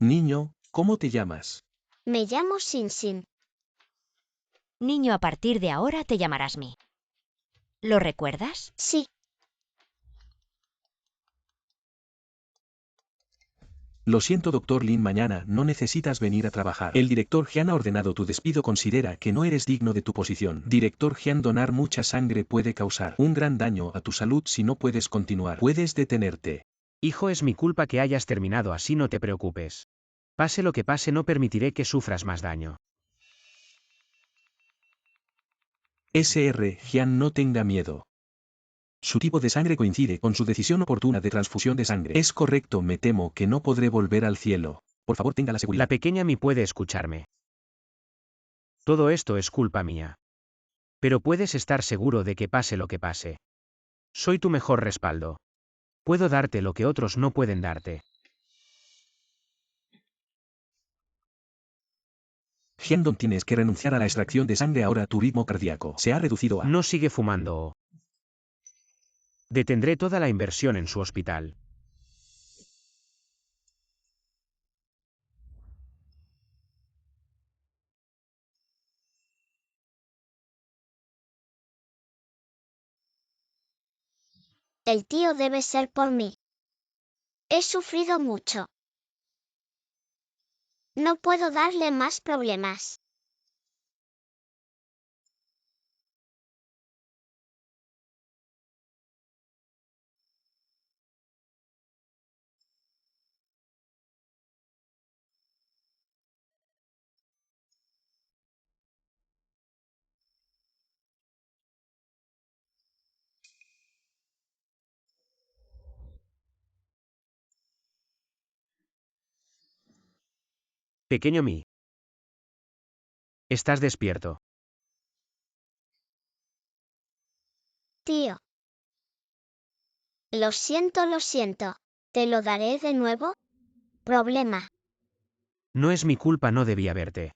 Niño, ¿cómo te llamas? Me llamo Sin. Niño, a partir de ahora te llamarás Mi. ¿Lo recuerdas? Sí, Lo siento, doctor Lin, mañana no necesitas venir a trabajar. El director Hyun ha ordenado tu despido. Considera que no eres digno de tu posición. Director Hyun, donar mucha sangre puede causar un gran daño a tu salud si no puedes continuar. Puedes detenerte. Hijo, es mi culpa que hayas terminado así, no te preocupes. Pase lo que pase, no permitiré que sufras más daño. Sr. Hyun, no tenga miedo. Su tipo de sangre coincide con su decisión oportuna de transfusión de sangre. Es correcto, me temo que no podré volver al cielo. Por favor, tenga la seguridad. La pequeña Mi puede escucharme. Todo esto es culpa mía. Pero puedes estar seguro de que pase lo que pase. Soy tu mejor respaldo. Puedo darte lo que otros no pueden darte. Hyun, tienes que renunciar a la extracción de sangre ahora. Tu ritmo cardíaco se ha reducido a... No sigue fumando. Detendré toda la inversión en su hospital. el tío debe ser por mí. He sufrido mucho. No puedo darle más problemas. Pequeño Mi. ¿Estás despierto? Tío. Lo siento, lo siento. ¿Te lo daré de nuevo? Problema. No es mi culpa, no debía verte.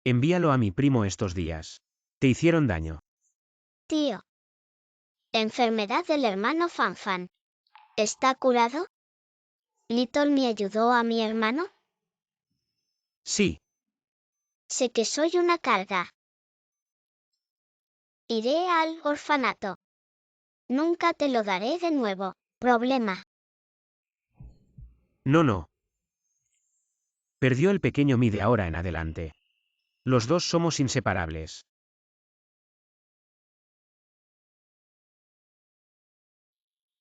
Envíalo a mi primo estos días. Te hicieron daño. Tío. Enfermedad del hermano Fanfan. ¿Está curado? ¿Little me ayudó a mi hermano? Sí, Sé que soy una carga. Iré al orfanato. Nunca te lo daré de nuevo. Problema. no. Perdió el pequeño Mi de ahora en adelante. Los dos somos inseparables.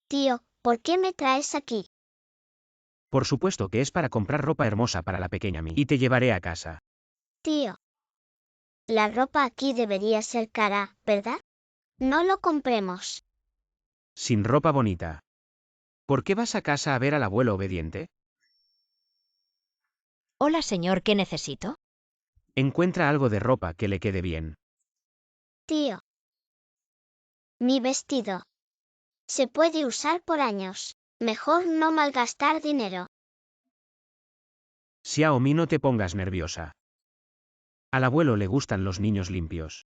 Tío, ¿por qué me traes aquí? Por supuesto que es para comprar ropa hermosa para la pequeña Mi. Y te llevaré a casa. Tío. La ropa aquí debería ser cara, ¿verdad? No lo compremos. Sin ropa bonita. ¿Por qué vas a casa a ver al abuelo obediente? Hola, señor, ¿qué necesito? Encuentra algo de ropa que le quede bien. Tío. Mi vestido. Se puede usar por años. Mejor no malgastar dinero. Xiaomi, no te pongas nerviosa. Al abuelo le gustan los niños limpios.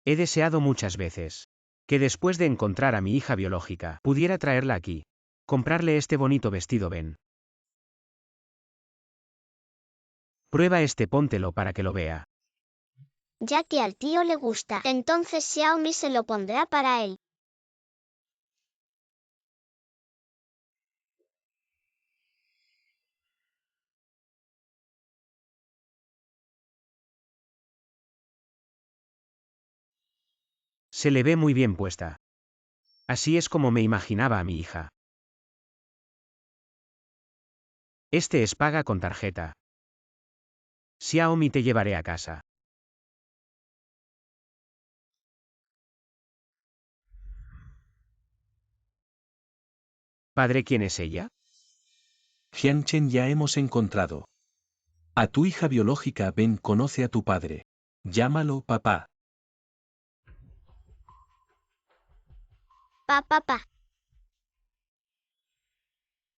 He deseado muchas veces que después de encontrar a mi hija biológica, pudiera traerla aquí. Comprarle este bonito vestido, ven. Prueba este, póntelo para que lo vea. Ya que al tío le gusta, entonces Xiaomi se lo pondrá para él. Se le ve muy bien puesta. Así es como me imaginaba a mi hija. Este es paga con tarjeta. Xiaomi, te llevaré a casa. Padre, ¿quién es ella? Jianchen, ya hemos encontrado a tu hija biológica. Ven, conoce a tu padre. Llámalo papá. Pa.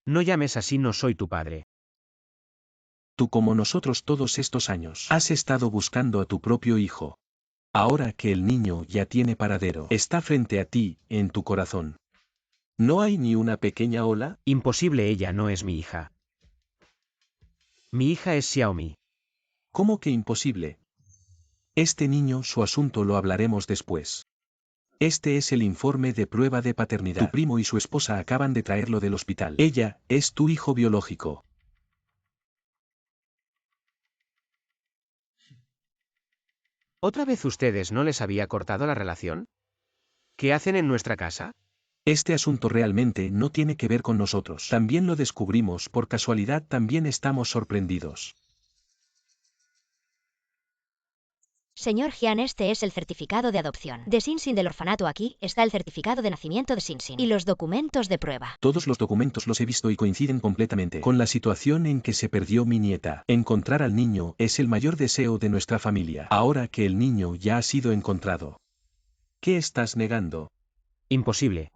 No llames así, no soy tu padre. Tú, como nosotros todos estos años, has estado buscando a tu propio hijo. Ahora que el niño ya tiene paradero, está frente a ti, en tu corazón. ¿No hay ni una pequeña ola? Imposible, ella no es mi hija. Mi hija es Xiaomi. ¿Cómo que imposible? Este niño, su asunto lo hablaremos después. Este es el informe de prueba de paternidad. Tu primo y su esposa acaban de traerlo del hospital. Ella es tu hijo biológico. ¿Otra vez ustedes no les había cortado la relación? ¿Qué hacen en nuestra casa? Este asunto realmente no tiene que ver con nosotros. También lo descubrimos por casualidad, también estamos sorprendidos. Señor Jian, este es el certificado de adopción de Sinsin del orfanato. Aquí está el certificado de nacimiento de Sinsin y los documentos de prueba. Todos los documentos los he visto y coinciden completamente con la situación en que se perdió mi nieta. Encontrar al niño es el mayor deseo de nuestra familia. Ahora que el niño ya ha sido encontrado, ¿qué estás negando? Imposible.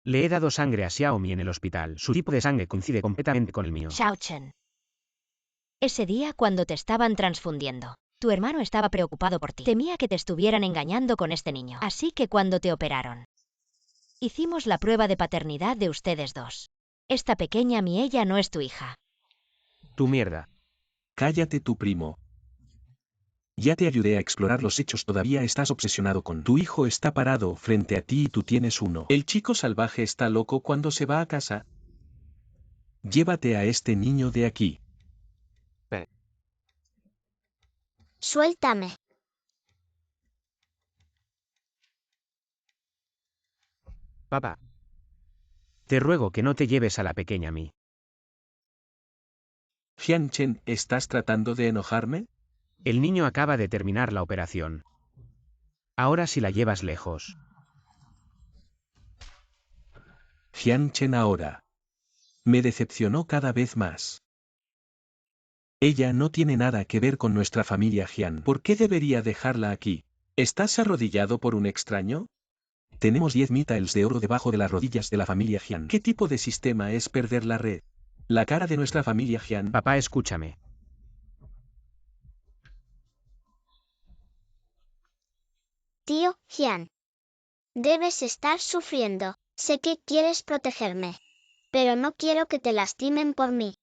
Le he dado sangre a Xiaomi en el hospital. Su tipo de sangre coincide completamente con el mío. Xiao Chen. Ese día, cuando te estaban transfundiendo, tu hermano estaba preocupado por ti. Temía que te estuvieran engañando con este niño. Así que cuando te operaron, hicimos la prueba de paternidad de ustedes dos. Esta pequeña ella no es tu hija. Tu mierda. Cállate, tu primo. Ya te ayudé a explorar los hechos, todavía estás obsesionado con tu hijo. Está parado frente a ti y tú tienes uno. El chico salvaje está loco cuando se va a casa. Llévate a este niño de aquí. Suéltame. Papá. Te ruego que no te lleves a la pequeña a mí. Jianchen, ¿estás tratando de enojarme? El niño acaba de terminar la operación. Ahora si la llevas lejos. Jianchen ahora. Me decepcionó cada vez más. Ella no tiene nada que ver con nuestra familia Jian. ¿Por qué debería dejarla aquí? ¿Estás arrodillado por un extraño? Tenemos 10 mitaels de oro debajo de las rodillas de la familia Jian. ¿Qué tipo de sistema es perder la red? La cara de nuestra familia Jian. Papá, escúchame. Tío Jian. Debes estar sufriendo. Sé que quieres protegerme. Pero no quiero que te lastimen por mí.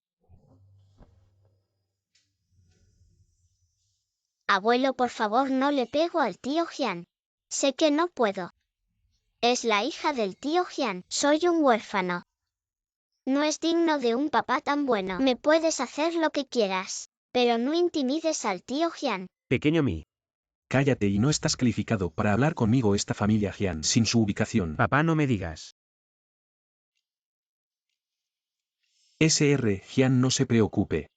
Abuelo, por favor, no le pego al tío Jian. Sé que no puedo. Es la hija del tío Jian. Soy un huérfano. No es digno de un papá tan bueno. Me puedes hacer lo que quieras, pero no intimides al tío Jian. Pequeño Mi. Cállate y no estás calificado para hablar conmigo. Esta familia Jian sin su ubicación. Papá, no me digas. SR Jian, no se preocupe.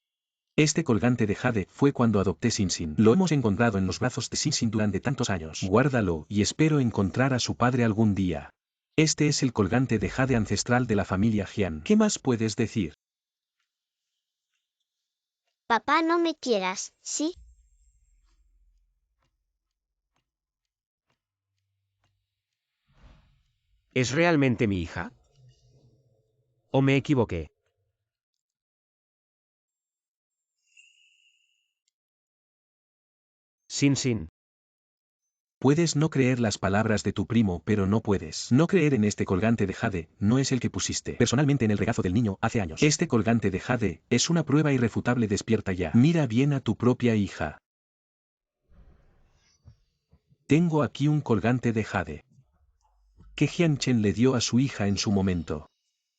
Este colgante de jade fue cuando adopté Sinsin. Lo hemos encontrado en los brazos de Sinsin durante tantos años. Guárdalo y espero encontrar a su padre algún día. Este es el colgante de jade ancestral de la familia Jian. ¿Qué más puedes decir? Papá, no me quieras, ¿sí? ¿Es realmente mi hija? ¿O me equivoqué? Sin. Puedes no creer las palabras de tu primo, pero no puedes no creer en este colgante de jade, no es el que pusiste personalmente en el regazo del niño hace años. Este colgante de jade es una prueba irrefutable, despierta ya. Mira bien a tu propia hija. Tengo aquí un colgante de jade que Jian Chen le dio a su hija en su momento.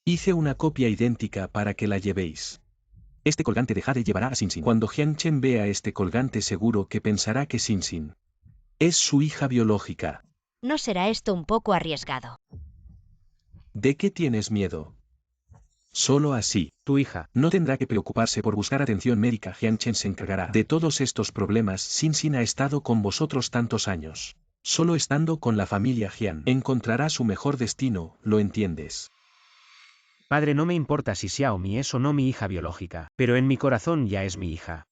Hice una copia idéntica para que la llevéis. Este colgante de jade llevará a Xin. Cuando Jian Chen vea este colgante seguro que pensará que Xin es su hija biológica. ¿No será esto un poco arriesgado? ¿De qué tienes miedo? Solo así, Tu hija. no tendrá que preocuparse por buscar atención médica. Jian Chen se encargará de todos estos problemas. Xin ha estado con vosotros tantos años. Solo estando con la familia Jian encontrará su mejor destino, ¿lo entiendes? Padre, no me importa si Xiaomi es o no mi hija biológica, pero en mi corazón ya es mi hija.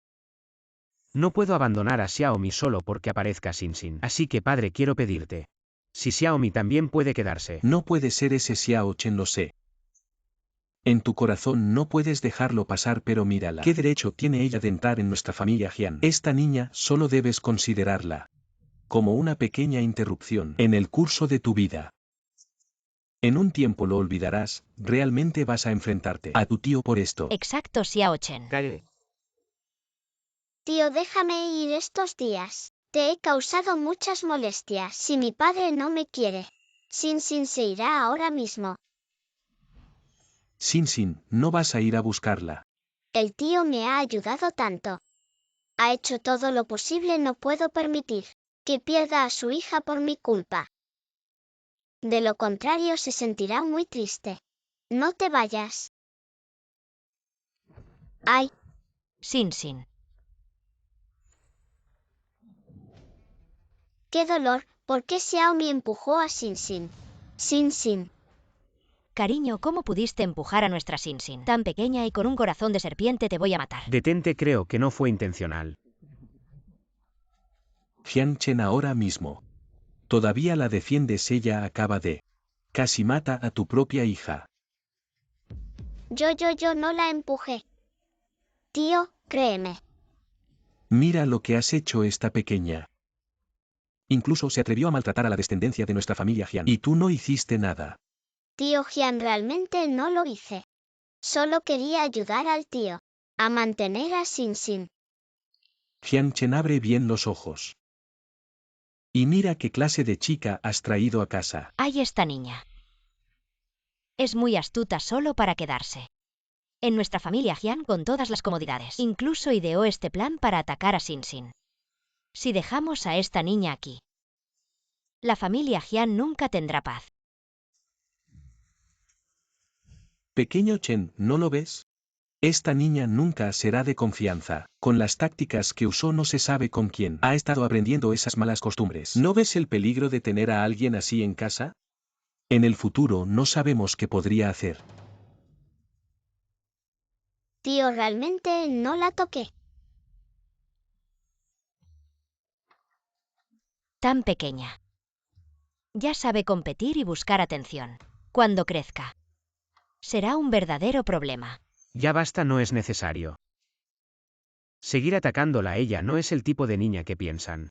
No puedo abandonar a Xiaomi solo porque aparezca Xin. Así que padre, quiero pedirte. Si Xiaomi también puede quedarse. No puede ser ese Xiao Chen, lo sé. En tu corazón no puedes dejarlo pasar, pero mírala. ¿Qué derecho tiene ella de entrar en nuestra familia Jian? Esta niña solo debes considerarla como una pequeña interrupción en el curso de tu vida. En un tiempo lo olvidarás, realmente vas a enfrentarte a tu tío por esto. Exacto, Xiao Chen. Cállate. Tío, déjame ir estos días. Te he causado muchas molestias. Si mi padre no me quiere, Xin se irá ahora mismo. Xin, no vas a ir a buscarla. El tío me ha ayudado tanto. Ha hecho todo lo posible, no puedo permitir que pierda a su hija por mi culpa. De lo contrario se sentirá muy triste. No te vayas. Ay, Xin. qué dolor, ¿por qué Xiaomi empujó a Xin? Xin. Cariño, ¿cómo pudiste empujar a nuestra Xin? Tan pequeña y con un corazón de serpiente, te voy a matar. Detente, creo que no fue intencional. Jian Chen ahora mismo. Todavía la defiendes, ella acaba de casi mata a tu propia hija. Yo no la empujé. Tío, créeme. Mira lo que has hecho esta pequeña. Incluso se atrevió a maltratar a la descendencia de nuestra familia Jian. Y tú no hiciste nada. Tío Jian, realmente no lo hice. Solo quería ayudar al tío a mantener a Xin. Jian Chen, abre bien los ojos. Y mira qué clase de chica has traído a casa. Hay esta niña. Es muy astuta solo para quedarse en nuestra familia Jian con todas las comodidades. Incluso ideó este plan para atacar a Xin. Si dejamos a esta niña aquí, la familia Jian nunca tendrá paz. Pequeño Chen, ¿no lo ves? Esta niña nunca será de confianza. Con las tácticas que usó no se sabe con quién ha estado aprendiendo esas malas costumbres. ¿No ves el peligro de tener a alguien así en casa? En el futuro no sabemos qué podría hacer. Tío, realmente no la toqué. Tan pequeña. Ya sabe competir y buscar atención. Cuando crezca, será un verdadero problema. Ya basta, no es necesario. Seguir atacándola a ella no es el tipo de niña que piensan.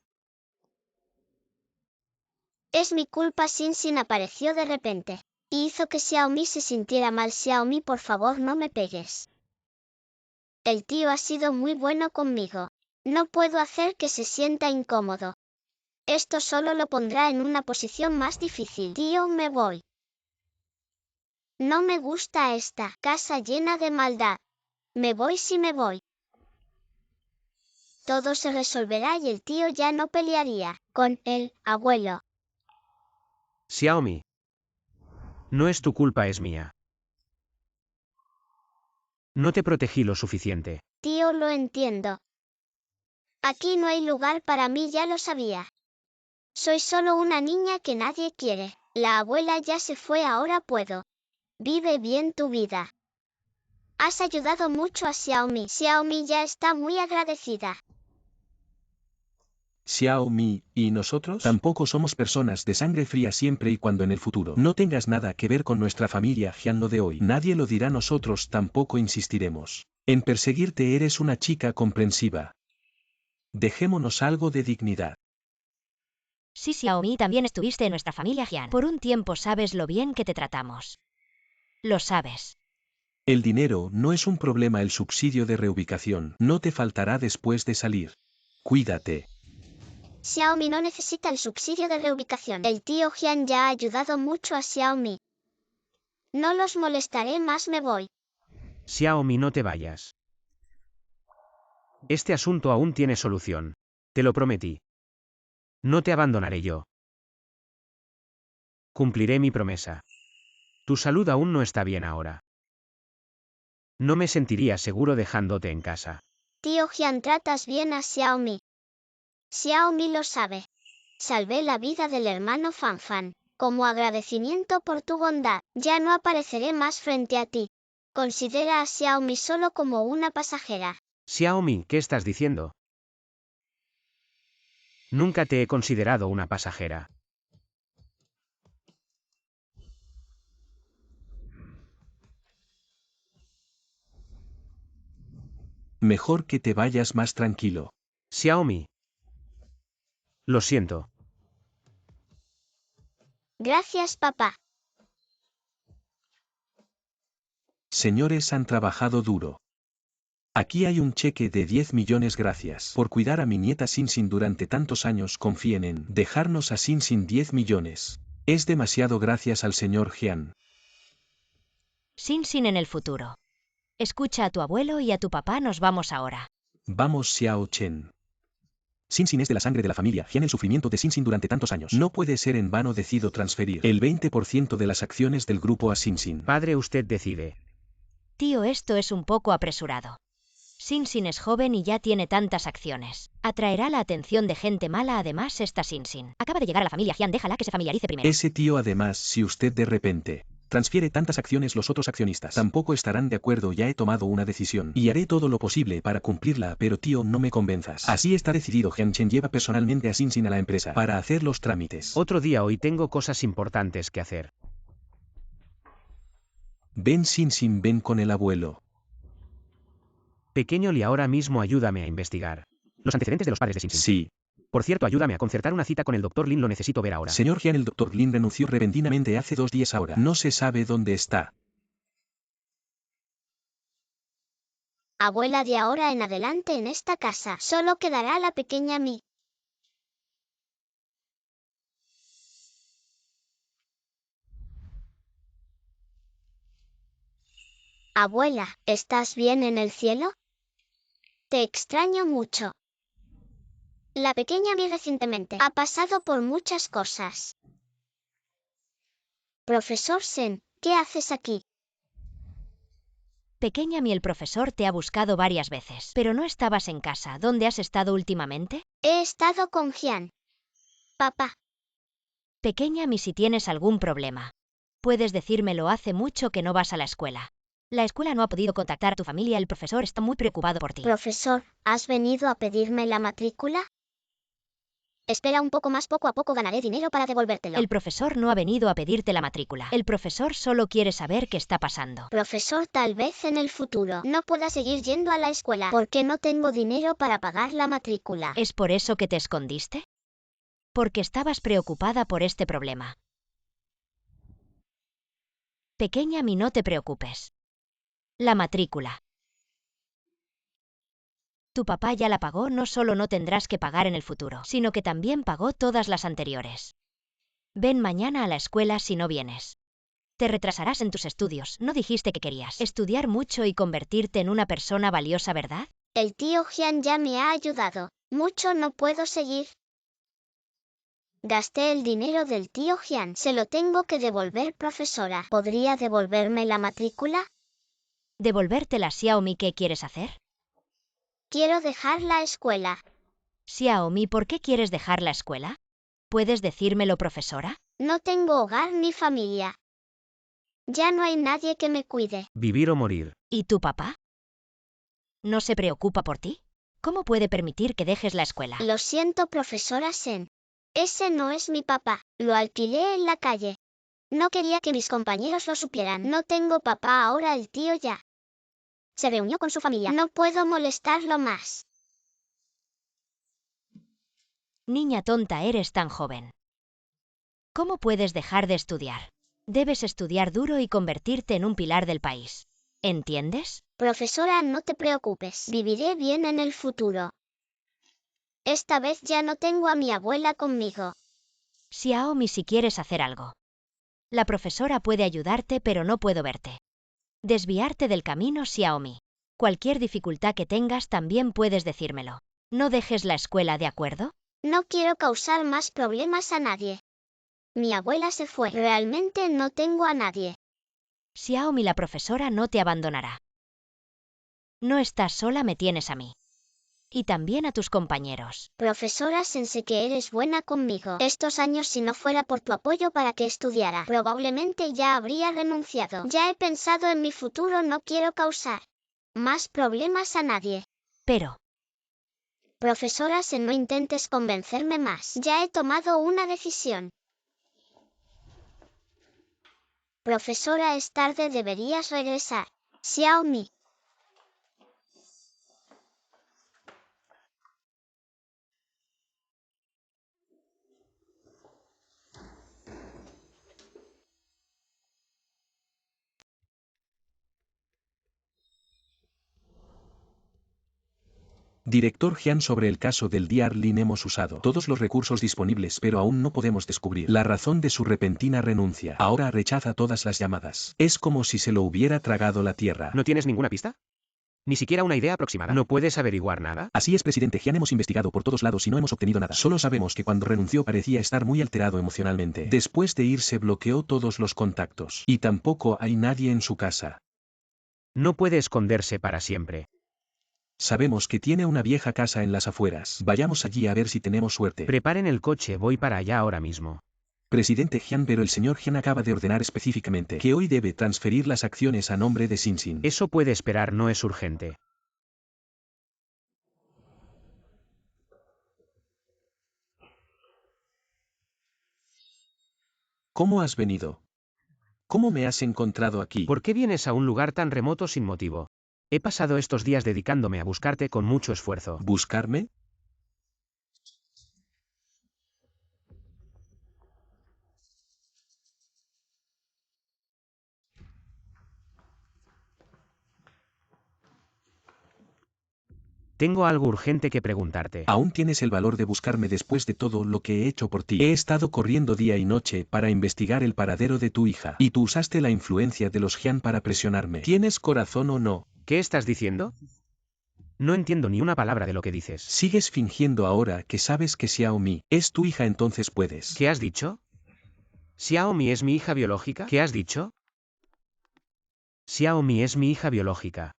Es mi culpa, Xin apareció de repente y hizo que Xiaomi se sintiera mal. Xiaomi, por favor, no me pegues. El tío ha sido muy bueno conmigo. No puedo hacer que se sienta incómodo. Esto solo lo pondrá en una posición más difícil. Tío, me voy. No me gusta esta casa llena de maldad. Me voy si me voy. Todo se resolverá y el tío ya no pelearía con el abuelo. Xiaomi. No es tu culpa, es mía. No te protegí lo suficiente. Tío, lo entiendo. Aquí no hay lugar para mí, ya lo sabía. Soy solo una niña que nadie quiere. La abuela ya se fue, ahora puedo. Vive bien tu vida. Has ayudado mucho a Xiaomi. Xiaomi ya está muy agradecida. Xiaomi, ¿y nosotros? Tampoco somos personas de sangre fría siempre y cuando en el futuro no tengas nada que ver con nuestra familia Jian lo de hoy. Nadie lo dirá, nosotros tampoco insistiremos en perseguirte, eres una chica comprensiva. Dejémonos algo de dignidad. Sí, Xiaomi, también estuviste en nuestra familia Jian. Por un tiempo sabes lo bien que te tratamos. Lo sabes. El dinero no es un problema, el subsidio de reubicación no te faltará después de salir. Cuídate. Xiaomi no necesita el subsidio de reubicación. El tío Jian ya ha ayudado mucho a Xiaomi. No los molestaré más, me voy. Xiaomi, no te vayas. Este asunto aún tiene solución. Te lo prometí. No te abandonaré yo. Cumpliré mi promesa. Tu salud aún no está bien ahora. No me sentiría seguro dejándote en casa. Tío Jian, tratas bien a Xiaomi. Xiaomi lo sabe. Salvé la vida del hermano Fanfan. Como agradecimiento por tu bondad, ya no apareceré más frente a ti. Considera a Xiaomi solo como una pasajera. Xiaomi, ¿qué estás diciendo? Nunca te he considerado una pasajera. Mejor que te vayas más tranquilo. Xiaomi. Lo siento. Gracias, papá. Señores, han trabajado duro. Aquí hay un cheque de 10 millones, gracias por cuidar a mi nieta Sinsin durante tantos años. Confíen en dejarnos a Sinsin 10 millones. Es demasiado, gracias al señor Jian. Sin en el futuro. Escucha a tu abuelo y a tu papá, nos vamos ahora. Vamos, Xiao Chen. Sinsin es de la sangre de la familia Jian. El sufrimiento de Sinsin durante tantos años no puede ser en vano. Decido transferir el 20% de las acciones del grupo a Sinsin. Padre, usted decide. Tío, esto es un poco apresurado. Sin es joven y ya tiene tantas acciones. Atraerá la atención de gente mala. Además, esta Sin acaba de llegar a la familia Jian, déjala que se familiarice primero. Ese tío, además, si usted de repente transfiere tantas acciones, los otros accionistas tampoco estarán de acuerdo. Ya he tomado una decisión y haré todo lo posible para cumplirla, pero tío, no me convenzas. Así está decidido. Jian Chen lleva personalmente a Sinsin a la empresa para hacer los trámites. Otro día, hoy tengo cosas importantes que hacer. Ven, Sinsin, ven con el abuelo. Pequeño Li, ahora mismo ayúdame a investigar los antecedentes de los padres de Sinsin. Sí. Por cierto, ayúdame a concertar una cita con el Dr. Lin, lo necesito ver ahora. Señor Jian, el Dr. Lin renunció repentinamente hace 2 días ahora. No se sabe dónde está. Abuela, de ahora en adelante en esta casa solo quedará la pequeña Mi. Abuela, ¿estás bien en el cielo? Te extraño mucho. La pequeña Mi recientemente ha pasado por muchas cosas. Profesor Sen, ¿qué haces aquí? Pequeña Mi, el profesor te ha buscado varias veces. Pero no estabas en casa. ¿Dónde has estado últimamente? He estado con Jian. Papá. Pequeña Mi, si tienes algún problema, puedes decírmelo. Hace mucho que no vas a la escuela. La escuela no ha podido contactar a tu familia. El profesor está muy preocupado por ti. Profesor, ¿has venido a pedirme la matrícula? Espera un poco más, poco a poco ganaré dinero para devolvértelo. El profesor no ha venido a pedirte la matrícula. El profesor solo quiere saber qué está pasando. Profesor, tal vez en el futuro no pueda seguir yendo a la escuela porque no tengo dinero para pagar la matrícula. ¿Es por eso que te escondiste? Porque estabas preocupada por este problema. Pequeña Mi, no te preocupes. La matrícula. Tu papá ya la pagó. No solo no tendrás que pagar en el futuro, sino que también pagó todas las anteriores. Ven mañana a la escuela si no vienes. Te retrasarás en tus estudios. No dijiste que querías estudiar mucho y convertirte en una persona valiosa, ¿verdad? El tío Jian ya me ha ayudado. Mucho no puedo seguir. Gasté el dinero del tío Jian. Se lo tengo que devolver, profesora. ¿Podría devolverme la matrícula? Devolvértela, Xiaomi. ¿Qué quieres hacer? Quiero dejar la escuela. Xiaomi, ¿por qué quieres dejar la escuela? ¿Puedes decírmelo, profesora? No tengo hogar ni familia. Ya no hay nadie que me cuide. Vivir o morir. ¿Y tu papá? ¿No se preocupa por ti? ¿Cómo puede permitir que dejes la escuela? Lo siento, profesora Sen. Ese no es mi papá. Lo alquilé en la calle. No quería que mis compañeros lo supieran. No tengo papá ahora, el tío ya se reunió con su familia. No puedo molestarlo más. Niña tonta, eres tan joven. ¿Cómo puedes dejar de estudiar? Debes estudiar duro y convertirte en un pilar del país. ¿Entiendes? Profesora, no te preocupes. Viviré bien en el futuro. Esta vez ya no tengo a mi abuela conmigo. Xiaomi, si quieres hacer algo. La profesora puede ayudarte, pero no puedo verte. Desviarte del camino, Xiaomi. Cualquier dificultad que tengas también puedes decírmelo. No dejes la escuela, ¿de acuerdo? No quiero causar más problemas a nadie. Mi abuela se fue. Realmente no tengo a nadie. Xiaomi, la profesora no te abandonará. No estás sola, me tienes a mí. Y también a tus compañeros. Profesora Sensei, que eres buena conmigo. Estos años, si no fuera por tu apoyo para que estudiara, probablemente ya habría renunciado. Ya he pensado en mi futuro, no quiero causar más problemas a nadie. Pero, Profesora Sen, no intentes convencerme más. Ya he tomado una decisión. Profesora, es tarde, deberías regresar. Xiaomi. Director Jian, sobre el caso del Día Arlin hemos usado todos los recursos disponibles, pero aún no podemos descubrir la razón de su repentina renuncia. Ahora rechaza todas las llamadas. Es como si se lo hubiera tragado la tierra. ¿No tienes ninguna pista? Ni siquiera una idea aproximada. ¿No puedes averiguar nada? Así es, presidente Jian, hemos investigado por todos lados y no hemos obtenido nada. Solo sabemos que cuando renunció parecía estar muy alterado emocionalmente. Después de irse bloqueó todos los contactos. Y tampoco hay nadie en su casa. No puede esconderse para siempre. Sabemos que tiene una vieja casa en las afueras. Vayamos allí a ver si tenemos suerte. Preparen el coche, voy para allá ahora mismo. Presidente Jian, pero el señor Jian acaba de ordenar específicamente que hoy debe transferir las acciones a nombre de Sinsin. Eso puede esperar, no es urgente. ¿Cómo has venido? ¿Cómo me has encontrado aquí? ¿Por qué vienes a un lugar tan remoto sin motivo? He pasado estos días dedicándome a buscarte con mucho esfuerzo. ¿Buscarme? Tengo algo urgente que preguntarte. ¿Aún tienes el valor de buscarme después de todo lo que he hecho por ti? He estado corriendo día y noche para investigar el paradero de tu hija. Y tú usaste la influencia de los Jian para presionarme. ¿Tienes corazón o no? ¿Qué estás diciendo? No entiendo ni una palabra de lo que dices. Sigues fingiendo ahora que sabes que Xiaomi es tu hija, entonces puedes. ¿Qué has dicho? ¿Xiaomi es mi hija biológica? ¿Qué has dicho? Xiaomi es mi hija biológica.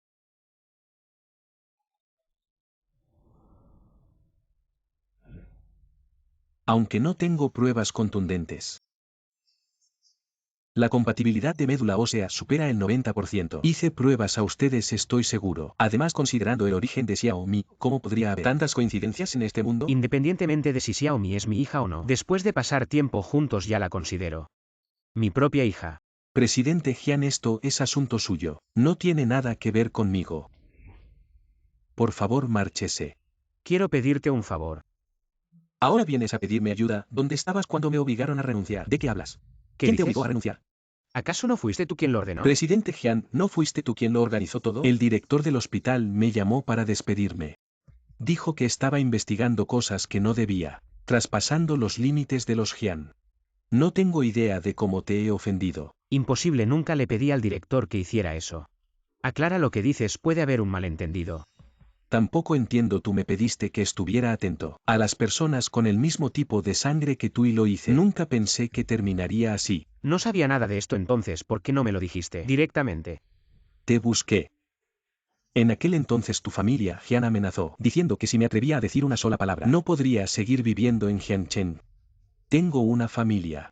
Aunque no tengo pruebas contundentes. La compatibilidad de médula ósea supera el 90%. Hice pruebas a ustedes, estoy seguro. Además, considerando el origen de Xiaomi, ¿cómo podría haber tantas coincidencias en este mundo? Independientemente de si Xiaomi es mi hija o no, después de pasar tiempo juntos ya la considero mi propia hija. Presidente Jian, esto es asunto suyo. No tiene nada que ver conmigo. Por favor, márchese. Quiero pedirte un favor. Ahora vienes a pedirme ayuda. ¿Dónde estabas cuando me obligaron a renunciar? ¿De qué hablas? ¿Qué ¿Quién te dices? obligó a renunciar? ¿Acaso no fuiste tú quien lo ordenó? Presidente Jian, ¿no fuiste tú quien lo organizó todo? El director del hospital me llamó para despedirme. Dijo que estaba investigando cosas que no debía, traspasando los límites de los Jian. No tengo idea de cómo te he ofendido. Imposible, nunca le pedí al director que hiciera eso. Aclara lo que dices, puede haber un malentendido. Tampoco entiendo, tú me pediste que estuviera atento a las personas con el mismo tipo de sangre que tú y lo hice. Nunca pensé que terminaría así. No sabía nada de esto, entonces, ¿por qué no me lo dijiste directamente? Te busqué. En aquel entonces tu familia Jian amenazó, diciendo que si me atrevía a decir una sola palabra, no podría seguir viviendo en Jianchen. Tengo una familia.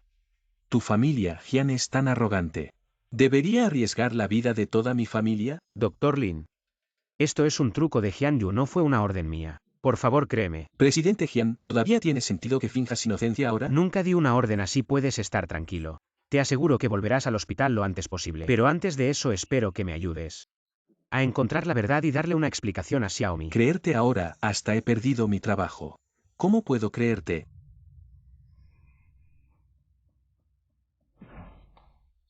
Tu familia Jian es tan arrogante. ¿Debería arriesgar la vida de toda mi familia? Doctor Lin. Esto es un truco de Hyun-Yu, no fue una orden mía. Por favor, créeme. Presidente Hyun, ¿todavía tiene sentido que finjas inocencia ahora? Nunca di una orden así, puedes estar tranquilo. Te aseguro que volverás al hospital lo antes posible. Pero antes de eso espero que me ayudes a encontrar la verdad y darle una explicación a Xiaomi. Creerte ahora, hasta he perdido mi trabajo. ¿Cómo puedo creerte?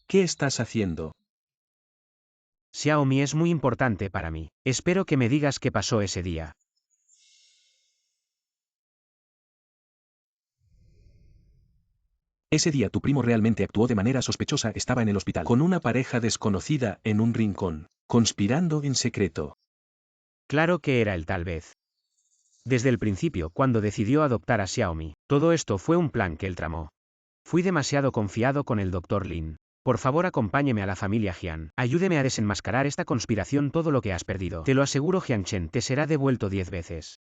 ¿Qué estás haciendo? Xiaomi es muy importante para mí. Espero que me digas qué pasó ese día. Ese día tu primo realmente actuó de manera sospechosa, estaba en el hospital con una pareja desconocida en un rincón, conspirando en secreto. Claro que era él, tal vez. Desde el principio, cuando decidió adoptar a Xiaomi, todo esto fue un plan que él tramó. Fui demasiado confiado con el Dr. Lin. Por favor, acompáñeme a la familia Jian. Ayúdeme a desenmascarar esta conspiración. Todo lo que has perdido, te lo aseguro, Jian Chen, te será devuelto 10 veces.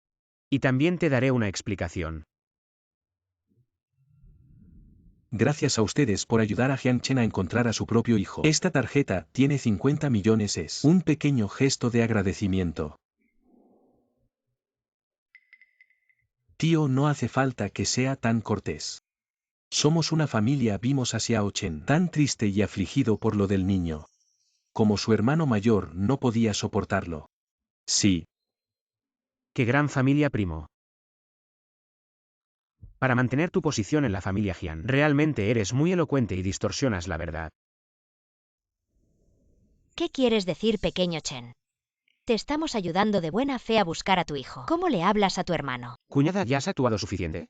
Y también te daré una explicación. Gracias a ustedes por ayudar a Hyun Chen a encontrar a su propio hijo. Esta tarjeta tiene 50 millones, es un pequeño gesto de agradecimiento. Tío, no hace falta que sea tan cortés. Somos una familia. Vimos a Xiao Chen tan triste y afligido por lo del niño. Como su hermano mayor no podía soportarlo. Sí. ¡Qué gran familia, primo! Para mantener tu posición en la familia Jian, realmente eres muy elocuente y distorsionas la verdad. ¿Qué quieres decir, pequeño Chen? Te estamos ayudando de buena fe a buscar a tu hijo. ¿Cómo le hablas a tu hermano? Cuñada, ¿ya has actuado suficiente?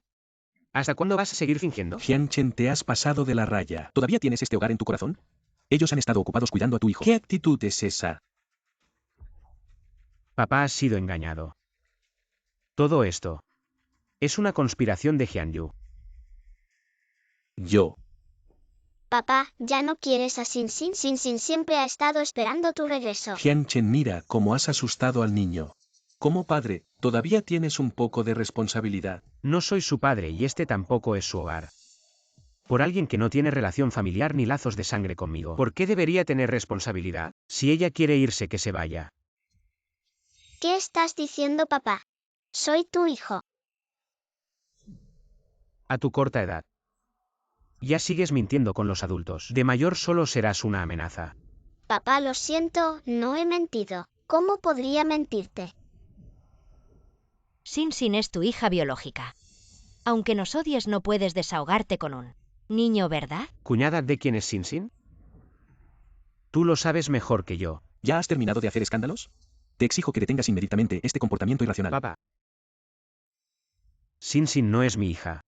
¿Hasta cuándo vas a seguir fingiendo? Hyun Chen, te has pasado de la raya. ¿Todavía tienes este hogar en tu corazón? Ellos han estado ocupados cuidando a tu hijo. ¿Qué actitud es esa? Papá, has sido engañado. Todo esto es una conspiración de Hyun-Yu. Yo. Papá, ya no quieres a Sin Sin. Sin Sin siempre ha estado esperando tu regreso. Hyun Chen, mira cómo has asustado al niño. Como padre, todavía tienes un poco de responsabilidad. No soy su padre y este tampoco es su hogar. Por alguien que no tiene relación familiar ni lazos de sangre conmigo. ¿Por qué debería tener responsabilidad? Si ella quiere irse, que se vaya. ¿Qué estás diciendo, papá? Soy tu hijo. A tu corta edad. Ya sigues mintiendo con los adultos. De mayor solo serás una amenaza. Papá, lo siento, no he mentido. ¿Cómo podría mentirte? Sin Sin es tu hija biológica. Aunque nos odies, no puedes desahogarte con un niño, ¿verdad? ¿Cuñada de quién es Sin Sin? Tú lo sabes mejor que yo. ¿Ya has terminado de hacer escándalos? Te exijo que detengas inmediatamente este comportamiento irracional. Papá. Sin Sin no es mi hija.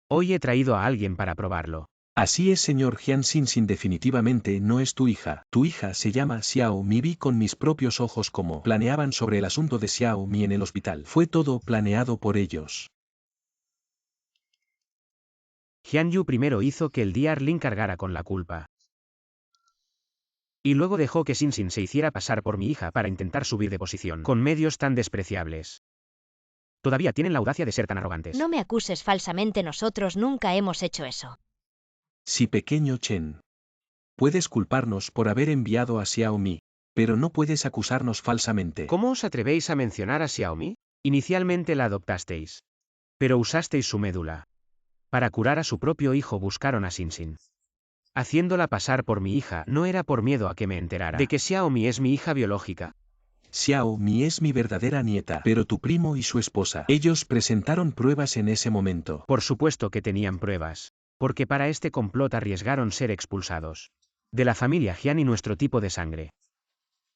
Hoy he traído a alguien para probarlo. Así es, señor Hyun Sin Sin, definitivamente no es tu hija. Tu hija se llama Xiao Mi. Vi con mis propios ojos cómo planeaban sobre el asunto de Xiao Mi en el hospital. Fue todo planeado por ellos. Hyun-Yu primero hizo que el Dr. Lin cargara con la culpa. Y luego dejó que Sin Sin se hiciera pasar por mi hija para intentar subir de posición, con medios tan despreciables. Todavía tienen la audacia de ser tan arrogantes. No me acuses falsamente, nosotros nunca hemos hecho eso. Sí, pequeño Chen. Puedes culparnos por haber enviado a Xiao Mi, pero no puedes acusarnos falsamente. ¿Cómo os atrevéis a mencionar a Xiaomi? Inicialmente la adoptasteis. Pero usasteis su médula. Para curar a su propio hijo buscaron a Sin Sin. Haciéndola pasar por mi hija no era por miedo a que me enterara de que Xiaomi es mi hija biológica. Xiao Mi es mi verdadera nieta, pero tu primo y su esposa, ellos presentaron pruebas en ese momento. Por supuesto que tenían pruebas. Porque para este complot arriesgaron ser expulsados de la familia Jian y nuestro tipo de sangre.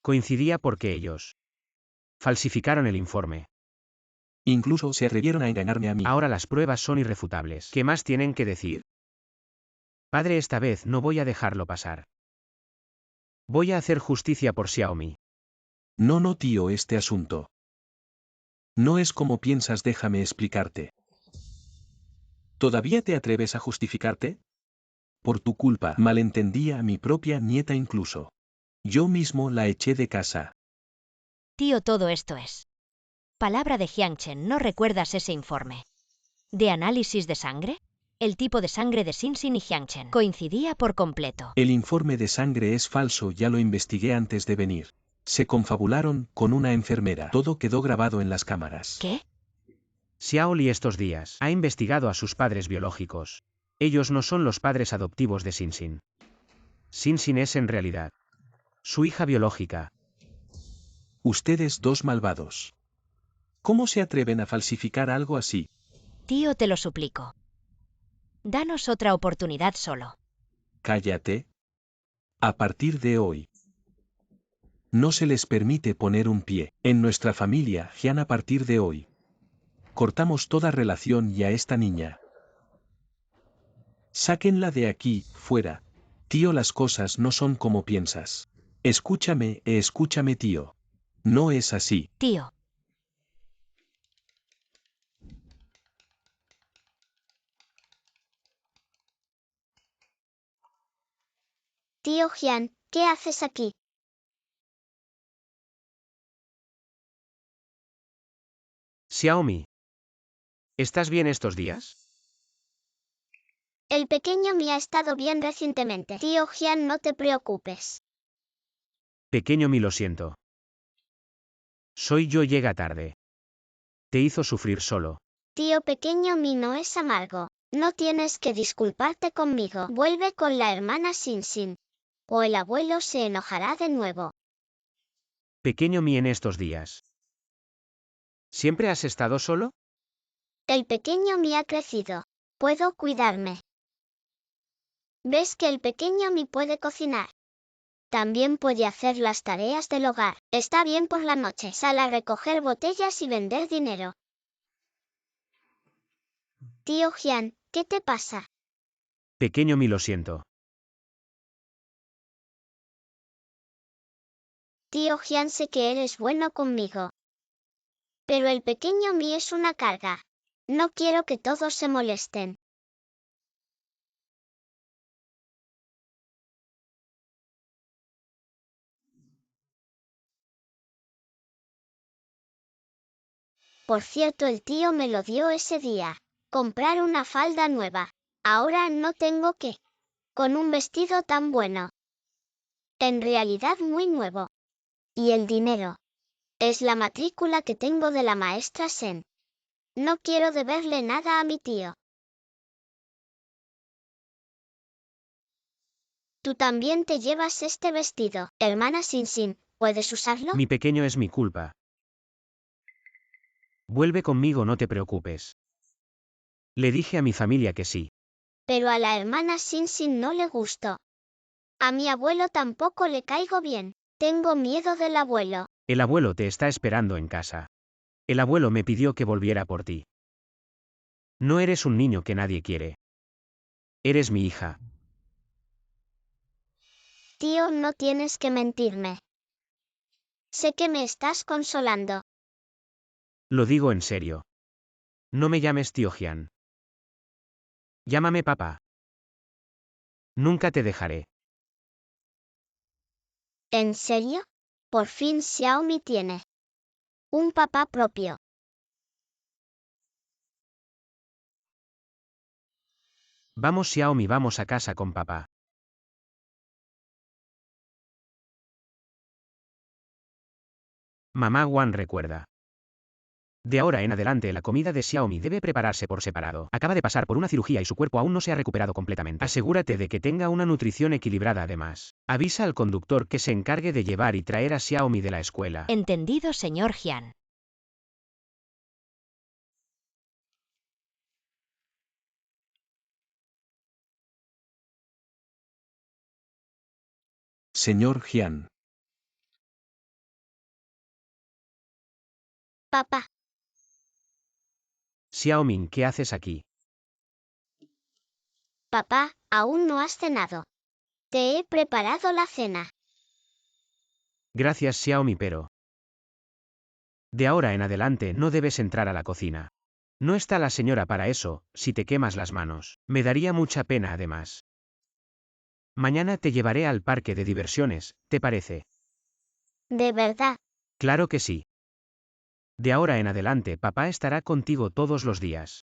Coincidía porque ellos falsificaron el informe. Incluso se atrevieron a engañarme a mí. Ahora las pruebas son irrefutables. ¿Qué más tienen que decir? Padre, esta vez no voy a dejarlo pasar. Voy a hacer justicia por Xiaomi. No, tío, este asunto no es como piensas, déjame explicarte. ¿Todavía te atreves a justificarte? Por tu culpa, malentendí a mi propia nieta incluso. Yo mismo la eché de casa. Tío, todo esto es palabra de Hyun Chen. ¿No recuerdas ese informe de análisis de sangre? El tipo de sangre de Sin Sin y Hyun Chen coincidía por completo. El informe de sangre es falso, ya lo investigué antes de venir. Se confabularon con una enfermera. Todo quedó grabado en las cámaras. ¿Qué? Xiaoli estos días ha investigado a sus padres biológicos. Ellos no son los padres adoptivos de Sinsin. Sinsin es en realidad su hija biológica. Ustedes dos malvados. ¿Cómo se atreven a falsificar algo así? Tío, te lo suplico. Danos otra oportunidad solo. Cállate. A partir de hoy, no se les permite poner un pie en nuestra familia, Jian. A partir de hoy, cortamos toda relación y a esta niña. Sáquenla de aquí, fuera. Tío, las cosas no son como piensas. Escúchame, tío. No es así. Tío. Tío Jian, ¿qué haces aquí? Xiaomi. ¿Estás bien estos días? El pequeño me ha estado bien recientemente. Tío Jian, no te preocupes. Pequeño Mi, lo siento. Soy yo, llega tarde. Te hizo sufrir solo. Tío pequeño mi no es amargo. No tienes que disculparte conmigo. Vuelve con la hermana Sinsin. O el abuelo se enojará de nuevo. Pequeño Mi, en estos días. ¿Siempre has estado solo? El pequeño mi ha crecido. Puedo cuidarme. ¿Ves que el pequeño mi puede cocinar? También puede hacer las tareas del hogar. Está bien por la noche. Sale a recoger botellas y vender dinero. Tío Jian, ¿qué te pasa? Pequeño Mi, lo siento. Tío Jian, sé que eres bueno conmigo. Pero el pequeño mi es una carga. No quiero que todos se molesten. Por cierto, el tío me lo dio ese día. Comprar una falda nueva. Ahora no tengo que. Con un vestido tan bueno. En realidad muy nuevo. Y el dinero. Es la matrícula que tengo de la maestra Sen. No quiero deberle nada a mi tío. Tú también te llevas este vestido, hermana Sinsin. ¿Puedes usarlo? Mi pequeño, es mi culpa. Vuelve conmigo, no te preocupes. Le dije a mi familia que sí. Pero a la hermana Sinsin no le gustó. A mi abuelo tampoco le caigo bien. Tengo miedo del abuelo. El abuelo te está esperando en casa. El abuelo me pidió que volviera por ti. No eres un niño que nadie quiere. Eres mi hija. Tío, no tienes que mentirme. Sé que me estás consolando. Lo digo en serio. No me llames tío Jian. Llámame papá. Nunca te dejaré. ¿En serio? Por fin Xiaomi tiene un papá propio. Vamos Xiaomi, vamos a casa con papá. Mamá Wan recuerda. De ahora en adelante la comida de Xiaomi debe prepararse por separado. Acaba de pasar por una cirugía y su cuerpo aún no se ha recuperado completamente. Asegúrate de que tenga una nutrición equilibrada además. Avisa al conductor que se encargue de llevar y traer a Xiaomi de la escuela. Entendido, señor Jian. Señor Jian. Papá, Xiaomi, ¿qué haces aquí? papá, aún no has cenado. Te he preparado la cena. Gracias Xiaomi, pero... De ahora en adelante no debes entrar a la cocina. No está la señora para eso, si te quemas las manos. Me daría mucha pena además. Mañana te llevaré al parque de diversiones, ¿te parece? De verdad. Claro que sí. De ahora en adelante papá estará contigo todos los días.